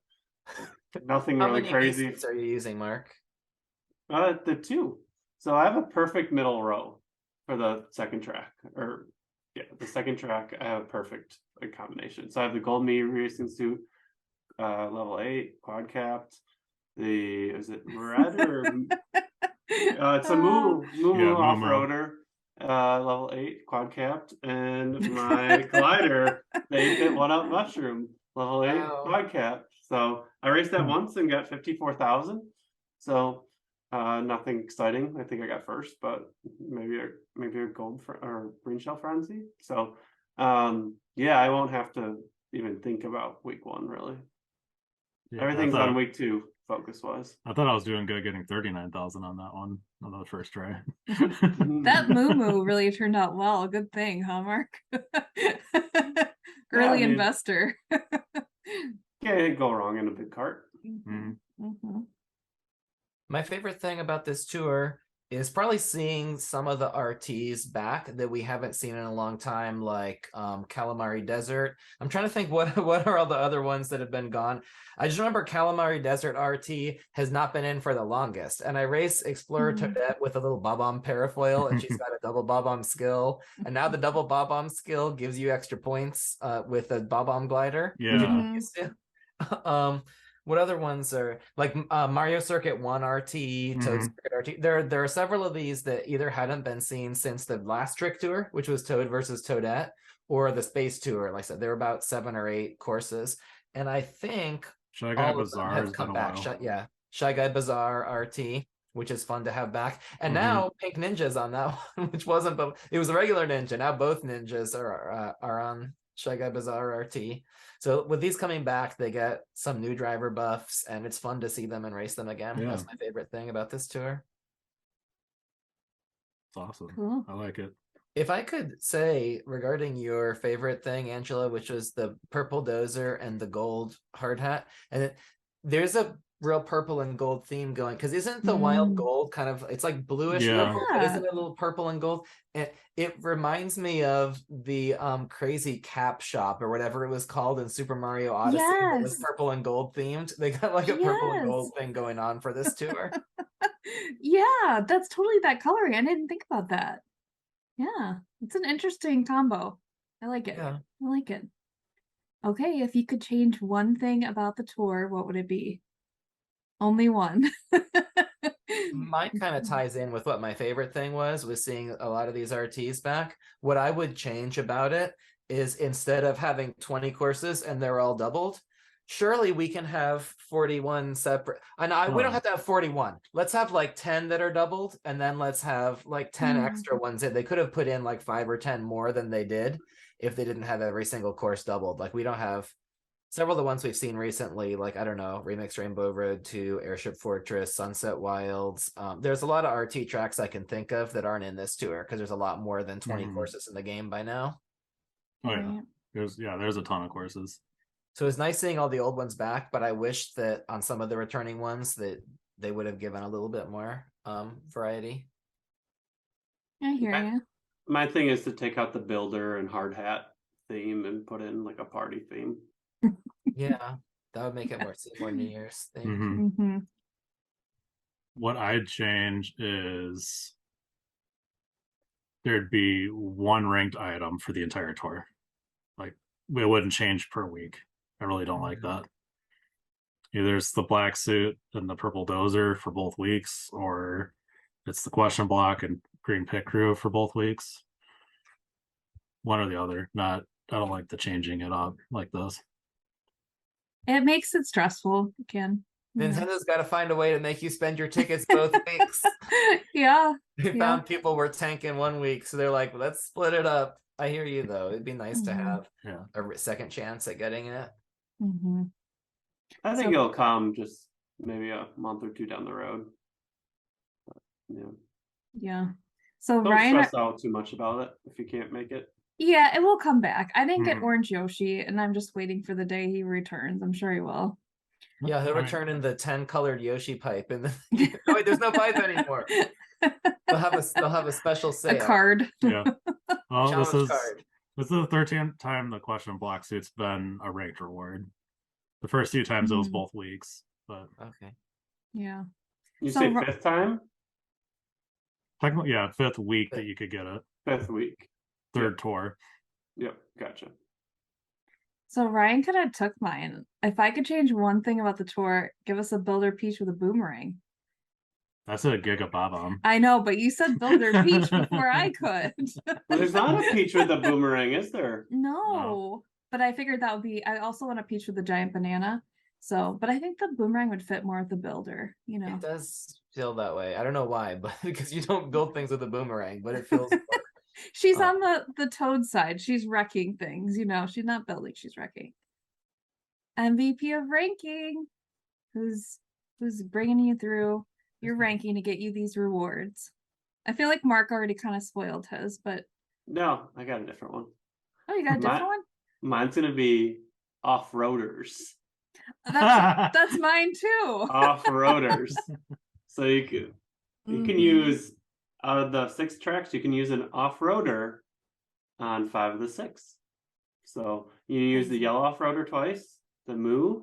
nothing really crazy. How many are you using, Mark? The 2. So I have a perfect middle row for the second track, the second track. I have a perfect combination. So I have the gold me racing suit, level 8 quad capped. Is it red or it's a moo off-roader. Level 8 quad capped, and my glider, the 8-bit 1-up mushroom, level 8 quad capped. So I raced that once and got 54,000. So nothing exciting. I think I got first, but maybe a gold or green shell frenzy. So yeah, I won't have to even think about week 1 really. Yeah, everything's on week 2. Focus wise, I thought I was doing good getting 39,000 on that one on the first try. That moo really turned out well. Good thing, huh, Mark? Early investor. Can't go wrong in a big cart. My favorite thing about this tour is probably seeing some of the RTs back that we haven't seen in a long time, like Calamari Desert. I'm trying to think what are all the other ones that have been gone. I just remember Calamari Desert RT has not been in for the longest. And I race Explorer Toadette with a little Bob-omb parafoil, and she's got a double Bob-omb skill. And now the double Bob-omb skill gives you extra points with a Bob-omb glider. Yeah. What other ones are like Mario Circuit 1 RT, Toad Circuit RT? There are several of these that either hadn't been seen since the last Trick Tour, which was Toad versus Toadette, or the Space Tour. Like I said, there are about 7 or 8 courses, and I think Shy Guy Bazaar have come back. Shy Guy Bazaar RT, which is fun to have back, and now Pink Ninja's on that one, which wasn't, but it was a regular ninja. Now both ninjas are on Shy Guy Bazaar RT. So with these coming back, they get some new driver buffs, and it's fun to see them and race them again. Yeah. That's my favorite thing about this tour. It's awesome. Cool. I like it. If I could say regarding your favorite thing, Angela, which was the purple Dozer and the gold hard hat, and there's a real purple and gold theme going, because isn't the wild gold kind of, it's like bluish purple, but isn't it a little purple and gold? And it reminds me of the crazy cap shop or whatever it was called in Super Mario Odyssey. It was purple and gold themed. They got like a purple and gold thing going on for this tour. Yeah, that's totally that coloring. I didn't think about that. Yeah, it's an interesting combo. I like it. I like it. Okay, if you could change one thing about the tour, what would it be? Only one. Mine kind of ties in with what my favorite thing was seeing a lot of these RTs back. What I would change about it is, instead of having 20 courses and they're all doubled, surely we can have 41 separate. And we don't have to have 41. Let's have like 10 that are doubled, and then let's have like 10 extra ones that they could have put in like 5 or 10 more than they did if they didn't have every single course doubled. Like we don't have several of the ones we've seen recently, like I don't know, Remix Rainbow Road 2, Airship Fortress, Sunset Wilds. There's a lot of RT tracks I can think of that aren't in this tour because there's a lot more than 20 courses in the game by now. Oh yeah. There's a ton of courses. So it's nice seeing all the old ones back, but I wish that on some of the returning ones that they would have given a little bit more variety. I hear you. My thing is to take out the builder and hard hat theme and put in like a party theme. Yeah, that would make it more New Year's thing. What I'd change is there'd be one ranked item for the entire tour. Like it wouldn't change per week. I really don't like that. Either it's the black suit and the purple dozer for both weeks, or it's the question block and green pit crew for both weeks. One or the other. I don't like the changing it up like this. It makes it stressful. You can. Nintendo's got to find a way to make you spend your tickets both weeks. Yeah. They found people were tanking 1 week, so they're like, let's split it up. I hear you though. It'd be nice to have a second chance at getting it. I think it'll come just maybe a month or two down the road. But, yeah. So don't Ryan, stress out too much about it if you can't make it. Yeah, it will come back. I didn't get Orange Yoshi, and I'm just waiting for the day he returns. I'm sure he will. Yeah, he'll return in the 10 colored Yoshi pipe, and oh, wait, there's no pipe anymore. They'll have a special sale. A card. Yeah. Well, this is the 13th time the question block suit's been a ranked reward. The first few times it was both weeks, but okay. Yeah. You say fifth time? Technically, yeah, fifth week that you could get it. Fifth week. Third tour. Yep, gotcha. So Ryan kind of took mine. If I could change one thing about the tour, give us a Builder Peach with a boomerang. That's a Giga Bob-omb. I know, but you said Builder Peach before I could. Well, there's not a peach with a boomerang, is there? No. But I figured that would be. I also want a peach with a giant banana. So, but I think the boomerang would fit more with the builder. You know, it does feel that way. I don't know why, but because you don't build things with a boomerang, but it feels. She's on the Toad side. She's wrecking things. You know, she's not building. She's wrecking. MVP of ranking. Who's bringing you through your ranking to get you these rewards? I feel like Mark already kind of spoiled his, but no, I got a different one. Oh, you got a different one? Mine's gonna be off-roaders. That's mine too. Off-roaders. So you can use out of the 6 tracks, you can use an off-roader on 5 of the 6. So you use the yellow off-roader twice, the Moo,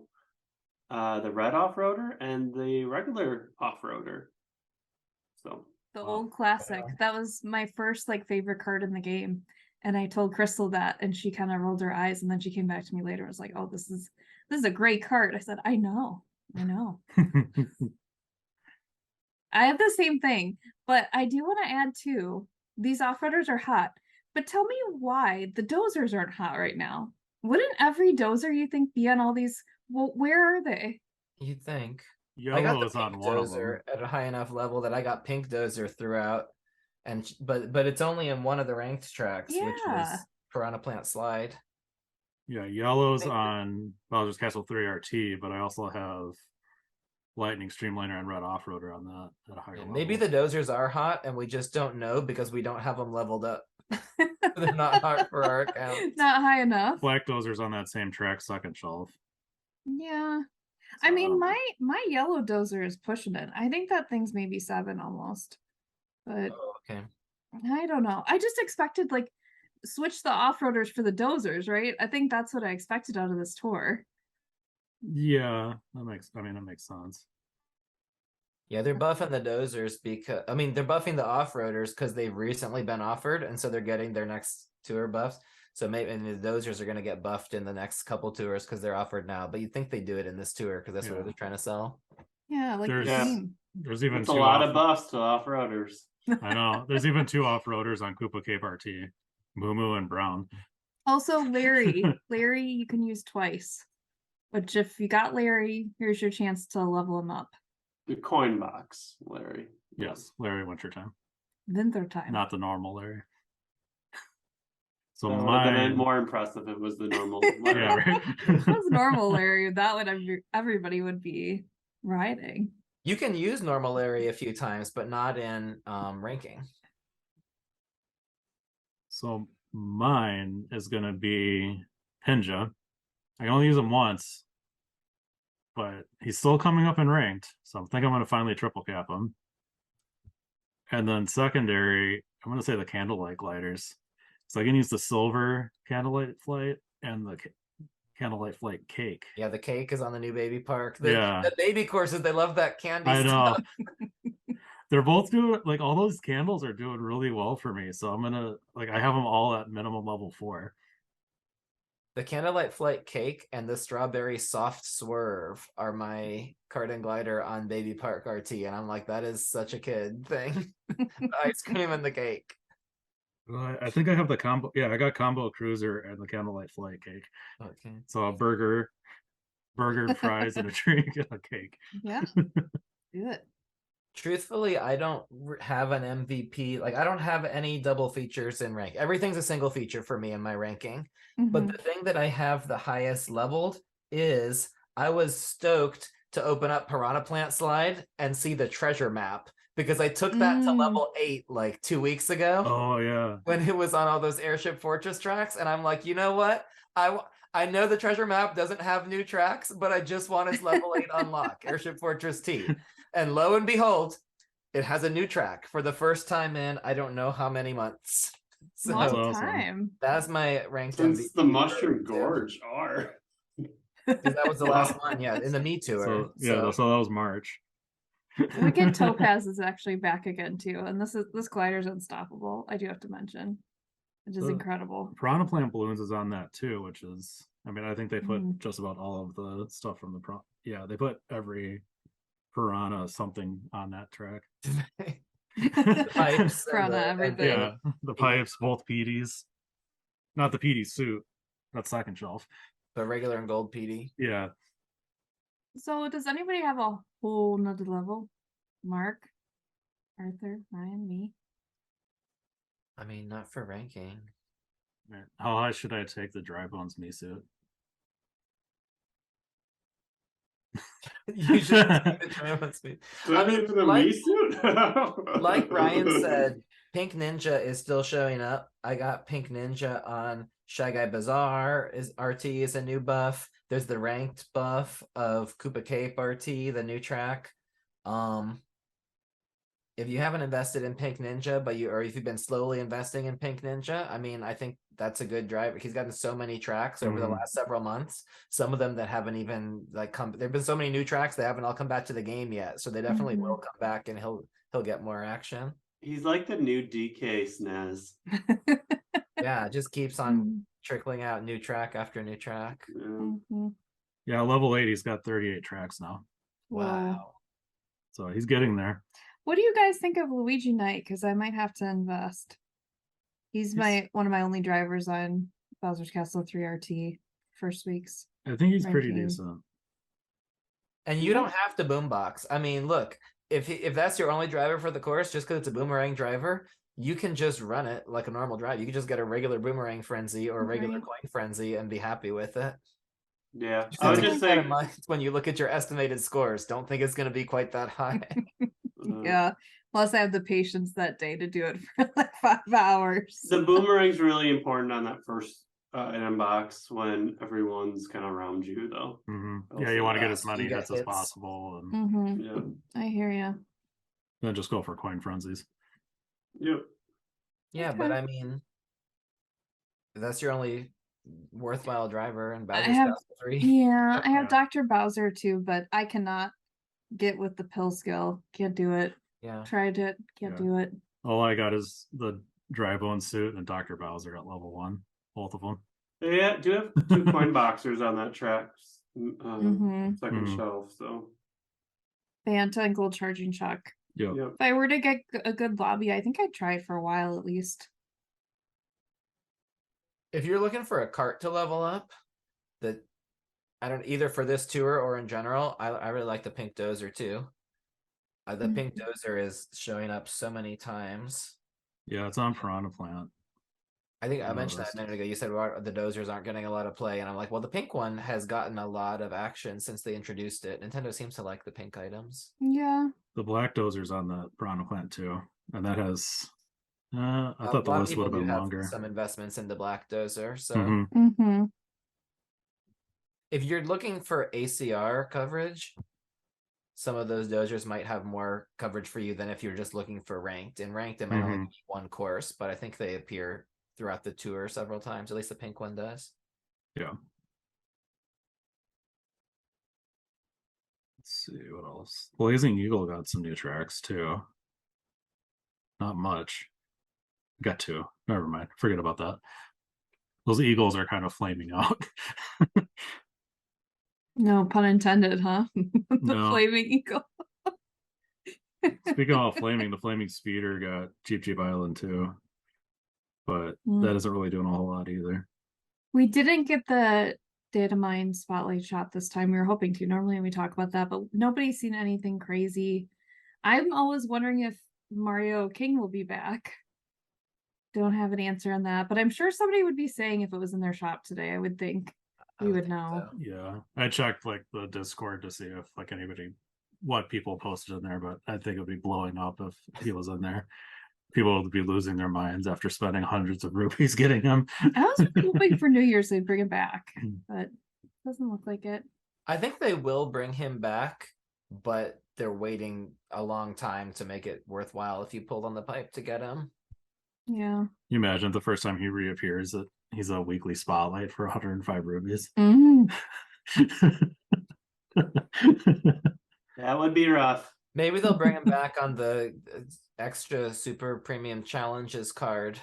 the red off-roader, and the regular off-roader. So the old classic. That was my first favorite card in the game. And I told Crystal that, and she kind of rolled her eyes, and then she came back to me later and was like, "Oh, this is a great card." I said, "I know." I have the same thing, but I do want to add too, these off-roaders are hot. But tell me why the dozers aren't hot right now. Wouldn't every dozer you think be on all these? Well, where are they? You'd think. Yellow I got the is on pink one dozer of them. at a high enough level that I got pink dozer throughout, and but it's only in one of the ranked tracks, which was Piranha Plant Slide. Yeah, yellow's on Bowser's Castle 3 RT, but I also have Lightning Streamliner and Red Off-Roader on that at a higher level. Maybe the dozers are hot and we just don't know because we don't have them leveled up. They're not hot for our account. Not high enough. Black dozer's on that same track, second shelf. Yeah. I mean, my yellow dozer is pushing it. I think that thing's maybe 7 almost. But okay. I don't know. I just expected switch the off-roaders for the dozers, right? I think that's what I expected out of this tour. Yeah, that makes sense. Yeah, they're buffing the dozers because they're buffing the off-roaders because they've recently been offered, and so they're getting their next tour buffs. So maybe the dozers are going to get buffed in the next couple tours because they're offered now. But you'd think they do it in this tour because that's what they're trying to sell. Yeah, there's even a lot of buffs to off-roaders. I know. There's even 2 off-roaders on Koopa Cape RT, Moo Moo and Brown. Also, Larry, you can use twice. Which, if you got Larry, here's your chance to level him up. The coin box, Larry. Yes, Larry Wintertime. Winter time. Not the normal Larry. So that would have been mine, more impressive if it was the normal Larry. yeah, right. If it was normal Larry, that would everybody would be riding. You can use normal Larry a few times, but not in ranking. So mine is gonna be Pinja. I can only use him once, but he's still coming up in ranked, so I think I'm gonna finally triple cap him. And then secondary, I'm gonna say the Candlelight Gliders. So I can use the silver Candlelight Flight and the Candlelight Flight Cake. Yeah, the cake is on the new baby park. Yeah. The baby courses, they love that candy I know. stuff. They're both doing, like, all those candles are doing really well for me. So I'm gonna, like, I have them all at minimum level 4. The Candlelight Flight Cake and the Strawberry Soft Swerve are my Kart and Glider on Baby Park RT. And I'm like, that is such a kid thing. The ice cream and the cake. Well, I think I have the combo. Yeah, I got combo cruiser and the Candlelight Flight Cake. Okay. So a burger, fries, and a drink and a cake. Yeah. Do it. Truthfully, I don't have an MVP. Like, I don't have any double features in rank. Everything's a single feature for me in my ranking. But the thing that I have the highest leveled is I was stoked to open up Piranha Plant Slide and see the treasure map, because I took that to level 8 like 2 weeks ago. Oh yeah. When it was on all those Airship Fortress tracks, and I'm like, you know what? I know the treasure map doesn't have new tracks, but I just want its level 8 unlock, Airship Fortress T. And lo and behold, it has a new track for the first time in I don't know how many months. So Long time. that's my ranked Since MVP. the Mushroom Gorge are. That was the last one, yeah, in the Me Tour. So yeah, so that was March. Wicked Topaz is actually back again too, and this glider's unstoppable. I do have to mention, it is incredible. Piranha Plant Balloons is on that too, which is, I mean, I think they put just about all of the stuff from the yeah, they put every piranha something on that track. The pipes, Piranha everything. Yeah, the pipes, both PDs, not the PD suit, that's second shelf. the regular and gold PD. Yeah. So does anybody have a whole nother level? Mark, Arthur, Ryan, me? I mean, not for ranking. How high should I take the Dry Bones me suit? You should take the Triumph speed. I mean, like Ryan said, Pink Ninja is still showing up. I got Pink Ninja on Shy Guy Bazaar. RT is a new buff. There's the ranked buff of Koopa Cape RT, the new track. If you haven't invested in Pink Ninja, or if you've been slowly investing in Pink Ninja, I mean, I think that's a good driver. He's gotten so many tracks over the last several months. Some of them that haven't even come. There've been so many new tracks, they haven't all come back to the game yet. So they definitely will come back, and he'll get more action. He's like the new DK SNES. Yeah, it just keeps on trickling out new track after new track. Yeah, level 8, he's got 38 tracks now. Wow. So he's getting there. What do you guys think of Luigi Knight? Because I might have to invest. He's one of my only drivers on Bowser's Castle 3 RT first week's. I think he's pretty decent. And you don't have to boombox. I mean, look, if that's your only driver for the course, just because it's a boomerang driver, you can just run it like a normal drive. You can just get a regular boomerang frenzy or a regular coin frenzy and be happy with it. Yeah, I would just say in mind when you look at your estimated scores, don't think it's going to be quite that high. Yeah, plus I have the patience that day to do it for like 5 hours. The boomerang's really important on that first inbox when everyone's kind of around you, though. Yeah, you want to get as many hits as possible. And yeah, I hear you. Then just go for coin frenzies. Yep. Yeah, but I mean, that's your only worthwhile driver in Bowser's Castle 3. Yeah, I have Dr. Bowser too, but I cannot get with the pill skill. Can't do it. Yeah. Tried it. Can't do it. All I got is the Dry Bone suit and Dr. Bowser at level 1. Both of them. Yeah, do have 2 coin boxers on that track. Second shelf, so. Banta and Gold Charging Chuck. Yep. If I were to get a good lobby, I think I'd try it for a while at least. If you're looking for a cart to level up, I don't either for this tour or in general. I really like the pink Dozer too. The pink Dozer is showing up so many times. Yeah, it's on Piranha Plant. I think I mentioned that a minute ago. You said well, the Dozers aren't getting a lot of play, and I'm like, well, the pink one has gotten a lot of action since they introduced it. Nintendo seems to like the pink items. Yeah. The black Dozer's on the Piranha Plant too, and that has. I thought the list would have been longer. Some investments in the black Dozer, so. Mm-hmm. If you're looking for ACR coverage, some of those Dozers might have more coverage for you than if you're just looking for ranked. In ranked, it might only be one course, but I think they appear throughout the tour several times. At least the pink one does. Yeah. Let's see what else. Blazing Eagle got some new tracks too. Not much. Got two. Never mind. Forget about that. Those eagles are kind of flaming out. No pun intended, huh? The flaming eagle. Speaking of flaming, the flaming speeder got Cheap Cheap Island too, but that isn't really doing a whole lot either. We didn't get the data mine spotlight shot this time. We were hoping to. Normally we talk about that, but nobody's seen anything crazy. I'm always wondering if Mario King will be back. Don't have an answer on that, but I'm sure somebody would be saying if it was in their shop today. I would think we would know. So. Yeah, I checked like the Discord to see if like anybody, what people posted in there, but I think it would be blowing up if he was in there. People would be losing their minds after spending hundreds of rupees getting him. I was hoping for New Year's they'd bring him back, but it doesn't look like it. I think they will bring him back, but they're waiting a long time to make it worthwhile if you pulled on the pipe to get him. Yeah. You imagine the first time he reappears that he's a weekly spotlight for 105 rupees. That would be rough. Maybe they'll bring him back on the extra super premium challenges card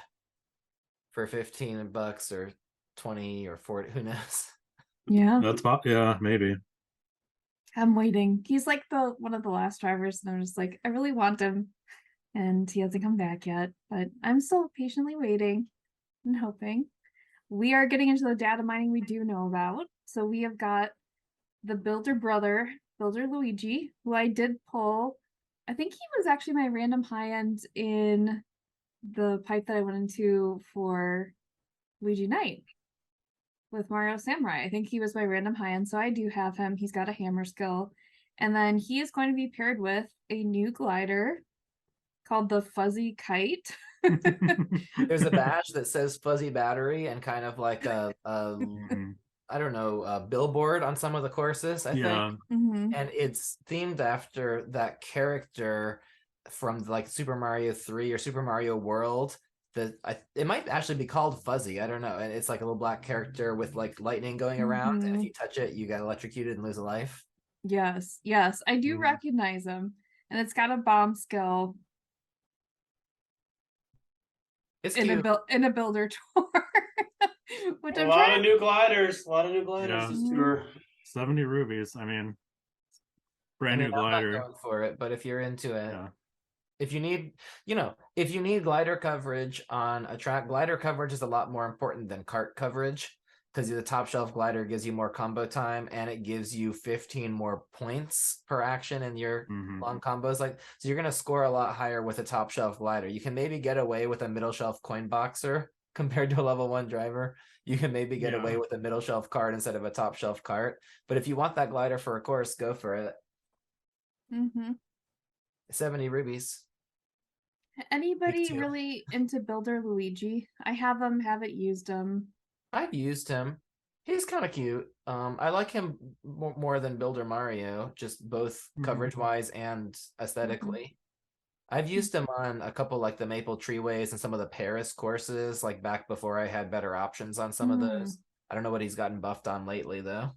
for $15 or 20 or 40, who knows. Yeah. Yeah, maybe. I'm waiting. He's like one of the last drivers, and I'm just like, I really want him. And he hasn't come back yet, but I'm still patiently waiting and hoping. We are getting into the data mining we do know about. So we have got the builder brother, Builder Luigi, who I did pull. I think he was actually my random high end in the pipe that I went into for Luigi Knight with Mario Samurai. I think he was my random high end, so I do have him. He's got a hammer skill. And then he is going to be paired with a new glider called the Fuzzy Kite. There's a badge that says Fuzzy Battery and kind of like a I don't know, a billboard on some of the courses, I think. And it's themed after that character from like Super Mario 3 or Super Mario World. It might actually be called Fuzzy. I don't know. And it's like a little black character with like lightning going around. And if you touch it, you get electrocuted and lose a life. Yes, yes. I do recognize him. And it's got a bomb skill. It's in a builder tour. Which a lot of new gliders. A lot of new gliders this tour. 70 rubies. I mean, brand new glider. I'm not going for it, but if you're into it, if you need, if you need glider coverage on a track, glider coverage is a lot more important than kart coverage because the top shelf glider gives you more combo time and it gives you 15 more points per action in your long combos. So you're going to score a lot higher with a top shelf glider. You can maybe get away with a middle shelf coin boxer compared to a level 1 driver. You can maybe get away with a middle shelf cart instead of a top shelf cart. But if you want that glider for a course, go for it. 70 rubies. Anybody really into Builder Luigi? I haven't used him. I've used him. He's kind of cute. I like him more than Builder Mario, just both coverage wise and aesthetically. I've used him on a couple like the Maple Treeways and some of the Paris courses, like back before I had better options on some of those. I don't know what he's gotten buffed on lately though.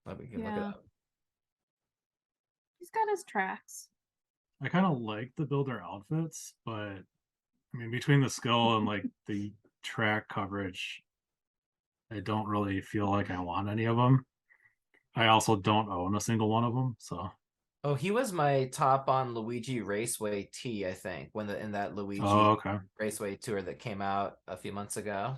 But we can look it up. He's got his tracks. I kind of like the builder outfits, but I mean, between the skill and like the track coverage, I don't really feel like I want any of them. I also don't own a single one of them, so. Oh, he was my top on Luigi Raceway T, I think, in that Luigi Raceway tour that came out a few months ago.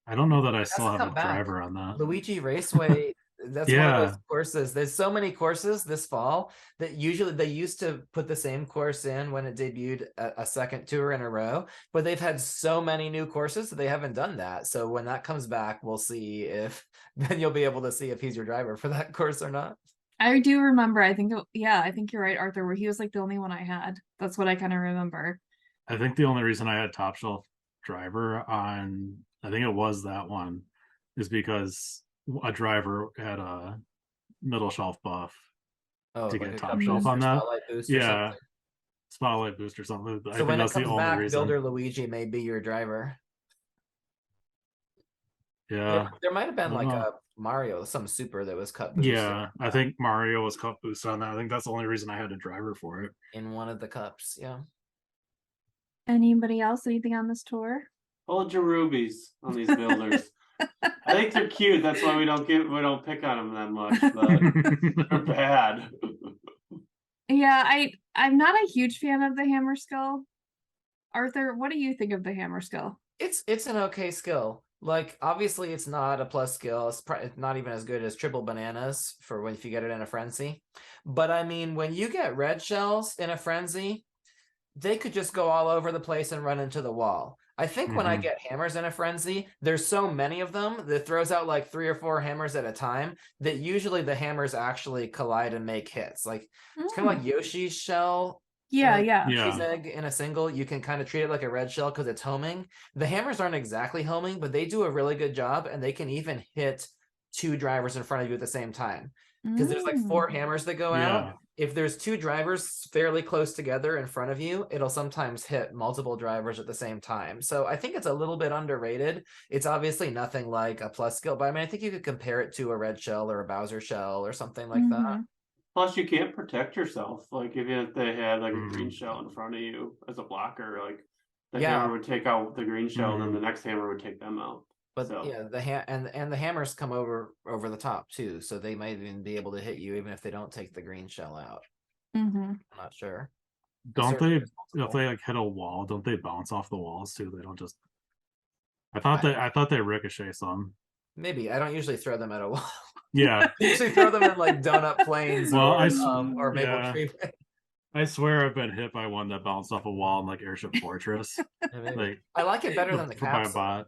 I don't know that I still have a driver on that. Luigi Raceway That's one of those courses. There's so many courses this fall that usually they used to put the same course in when it debuted a second tour in a row, but they've had so many new courses that they haven't done that. So when that comes back, we'll see if then you'll be able to see if he's your driver for that course or not. I do remember, I think you're right, Arthur, where he was like the only one I had. That's what I kind of remember. I think the only reason I had top shelf driver on, I think it was that one, is because a driver had a middle shelf buff to like get a top cup shelf boost on or that. spotlight boost or Yeah, something. spotlight boost or something. I So think when it that's the comes only back, reason. Builder Luigi may be your driver. Yeah, there might have been like a Mario, some super that was cup boost. Yeah, I think Mario was cup boost on that. I think that's the only reason I had a driver for it. In one of the cups, yeah. Anybody else? Anything on this tour? Hold your rubies on these builders. I think they're cute. That's why we don't pick on them that much, but they're bad. Yeah, I'm not a huge fan of the hammer skill. Arthur, what do you think of the hammer skill? It's an okay skill. Like, obviously it's not a plus skill. It's not even as good as triple bananas for if you get it in a frenzy. But I mean, when you get red shells in a frenzy, they could just go all over the place and run into the wall. I think when I get hammers in a frenzy, there's so many of them that throws out like 3 or 4 hammers at a time that usually the hammers actually collide and make hits. Like it's kind of like Yoshi's shell. Yeah. Cheese egg in a single, you can kind of treat it like a red shell because it's homing. The hammers aren't exactly homing, but they do a really good job, and they can even hit 2 drivers in front of you at the same time. Because there's like 4 hammers that go out. If there's 2 drivers fairly close together in front of you, it'll sometimes hit multiple drivers at the same time. So I think it's a little bit underrated. It's obviously nothing like a plus skill, but I mean, I think you could compare it to a red shell or a Bowser shell or something like that. Plus, you can't protect yourself. Like if they had like a green shell in front of you as a blocker, like the hammer would take out the green shell, and then the next hammer would take them out. But yeah, the hammers come over the top too, so they might even be able to hit you even if they don't take the green shell out. I'm not sure. Don't they? If they like hit a wall, don't they bounce off the walls too? They don't just. I thought they ricochet some. Maybe I don't usually throw them at a wall. Yeah, I usually throw them in like donut planes or maple tree. I swear I've been hit by one that bounced off a wall in like Airship Fortress. Like, I like it better than the capsule.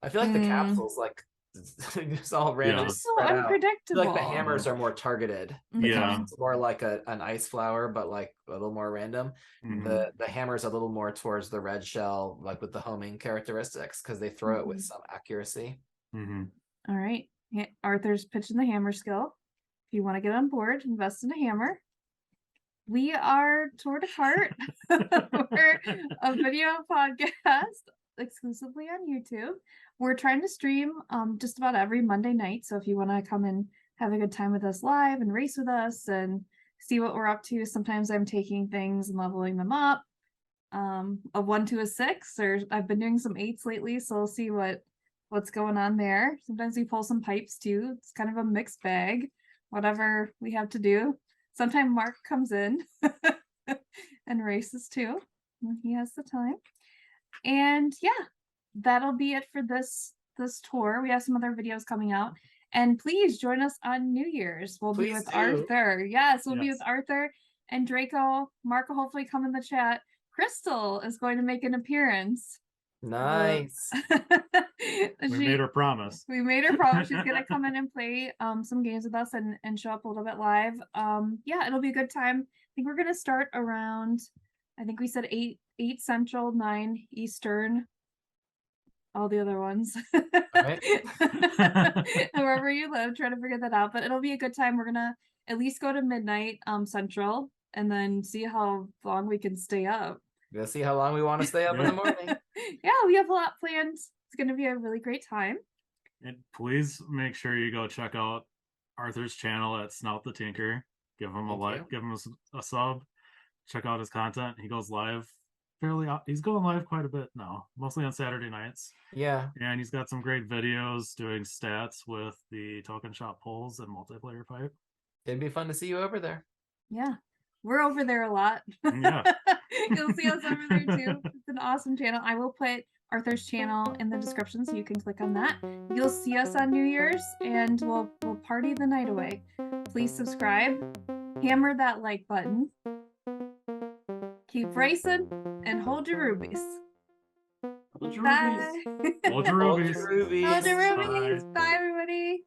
I feel like the capsules like it's all random. It's so unpredictable. Like the hammers are more targeted. The capsule's more like an ice flower, but like a little more random. The hammer's a little more towards the red shell, like with the homing characteristics, because they throw it with some accuracy. All right. Arthur's pitching the hammer skill. If you want to get on board, invest in a hammer. We are Tour de Kart. We're a video podcast exclusively on YouTube. We're trying to stream just about every Monday night. So if you want to come and have a good time with us live and race with us and see what we're up to, sometimes I'm taking things and leveling them up. A 1 to a 6, or I've been doing some 8s lately, so we'll see what's going on there. Sometimes we pull some pipes too. It's kind of a mixed bag, whatever we have to do. Sometimes Mark comes in and races too when he has the time. And yeah, that'll be it for this tour. We have some other videos coming out. And please join us on New Year's. We'll be with Arthur. Yes, we'll be with Arthur and Draco. Mark will hopefully come in the chat. Crystal is going to make an appearance. Nice. We made her promise. We made her promise she's gonna come in and play some games with us and show up a little bit live. Yeah, it'll be a good time. I think we're gonna start around, I think we said 8 Central, 9 Eastern. All the other ones. Wherever you live, try to figure that out. But it'll be a good time. We're gonna at least go to midnight Central and then see how long we can stay up. We'll see how long we want to stay up in the morning. Yeah, we have a lot planned. It's going to be a really great time. And please make sure you go check out Arthur's channel at Snout the Tinker. Give him a like, give him a sub. Check out his content. He goes live he's going live quite a bit now, mostly on Saturday nights. Yeah. And he's got some great videos doing stats with the token shop pulls and multiplayer pipe. It'd be fun to see you over there. Yeah. We're over there a lot. Yeah. You'll see us over there too. It's an awesome channel. I will put Arthur's channel in the description so you can click on that. You'll see us on New Year's and we'll party the night away. Please subscribe, hammer that like button, keep racing, and hold your rubies. Hold your Bye. rubies. Hold your rubies. Hold your rubies. Bye. Bye everybody.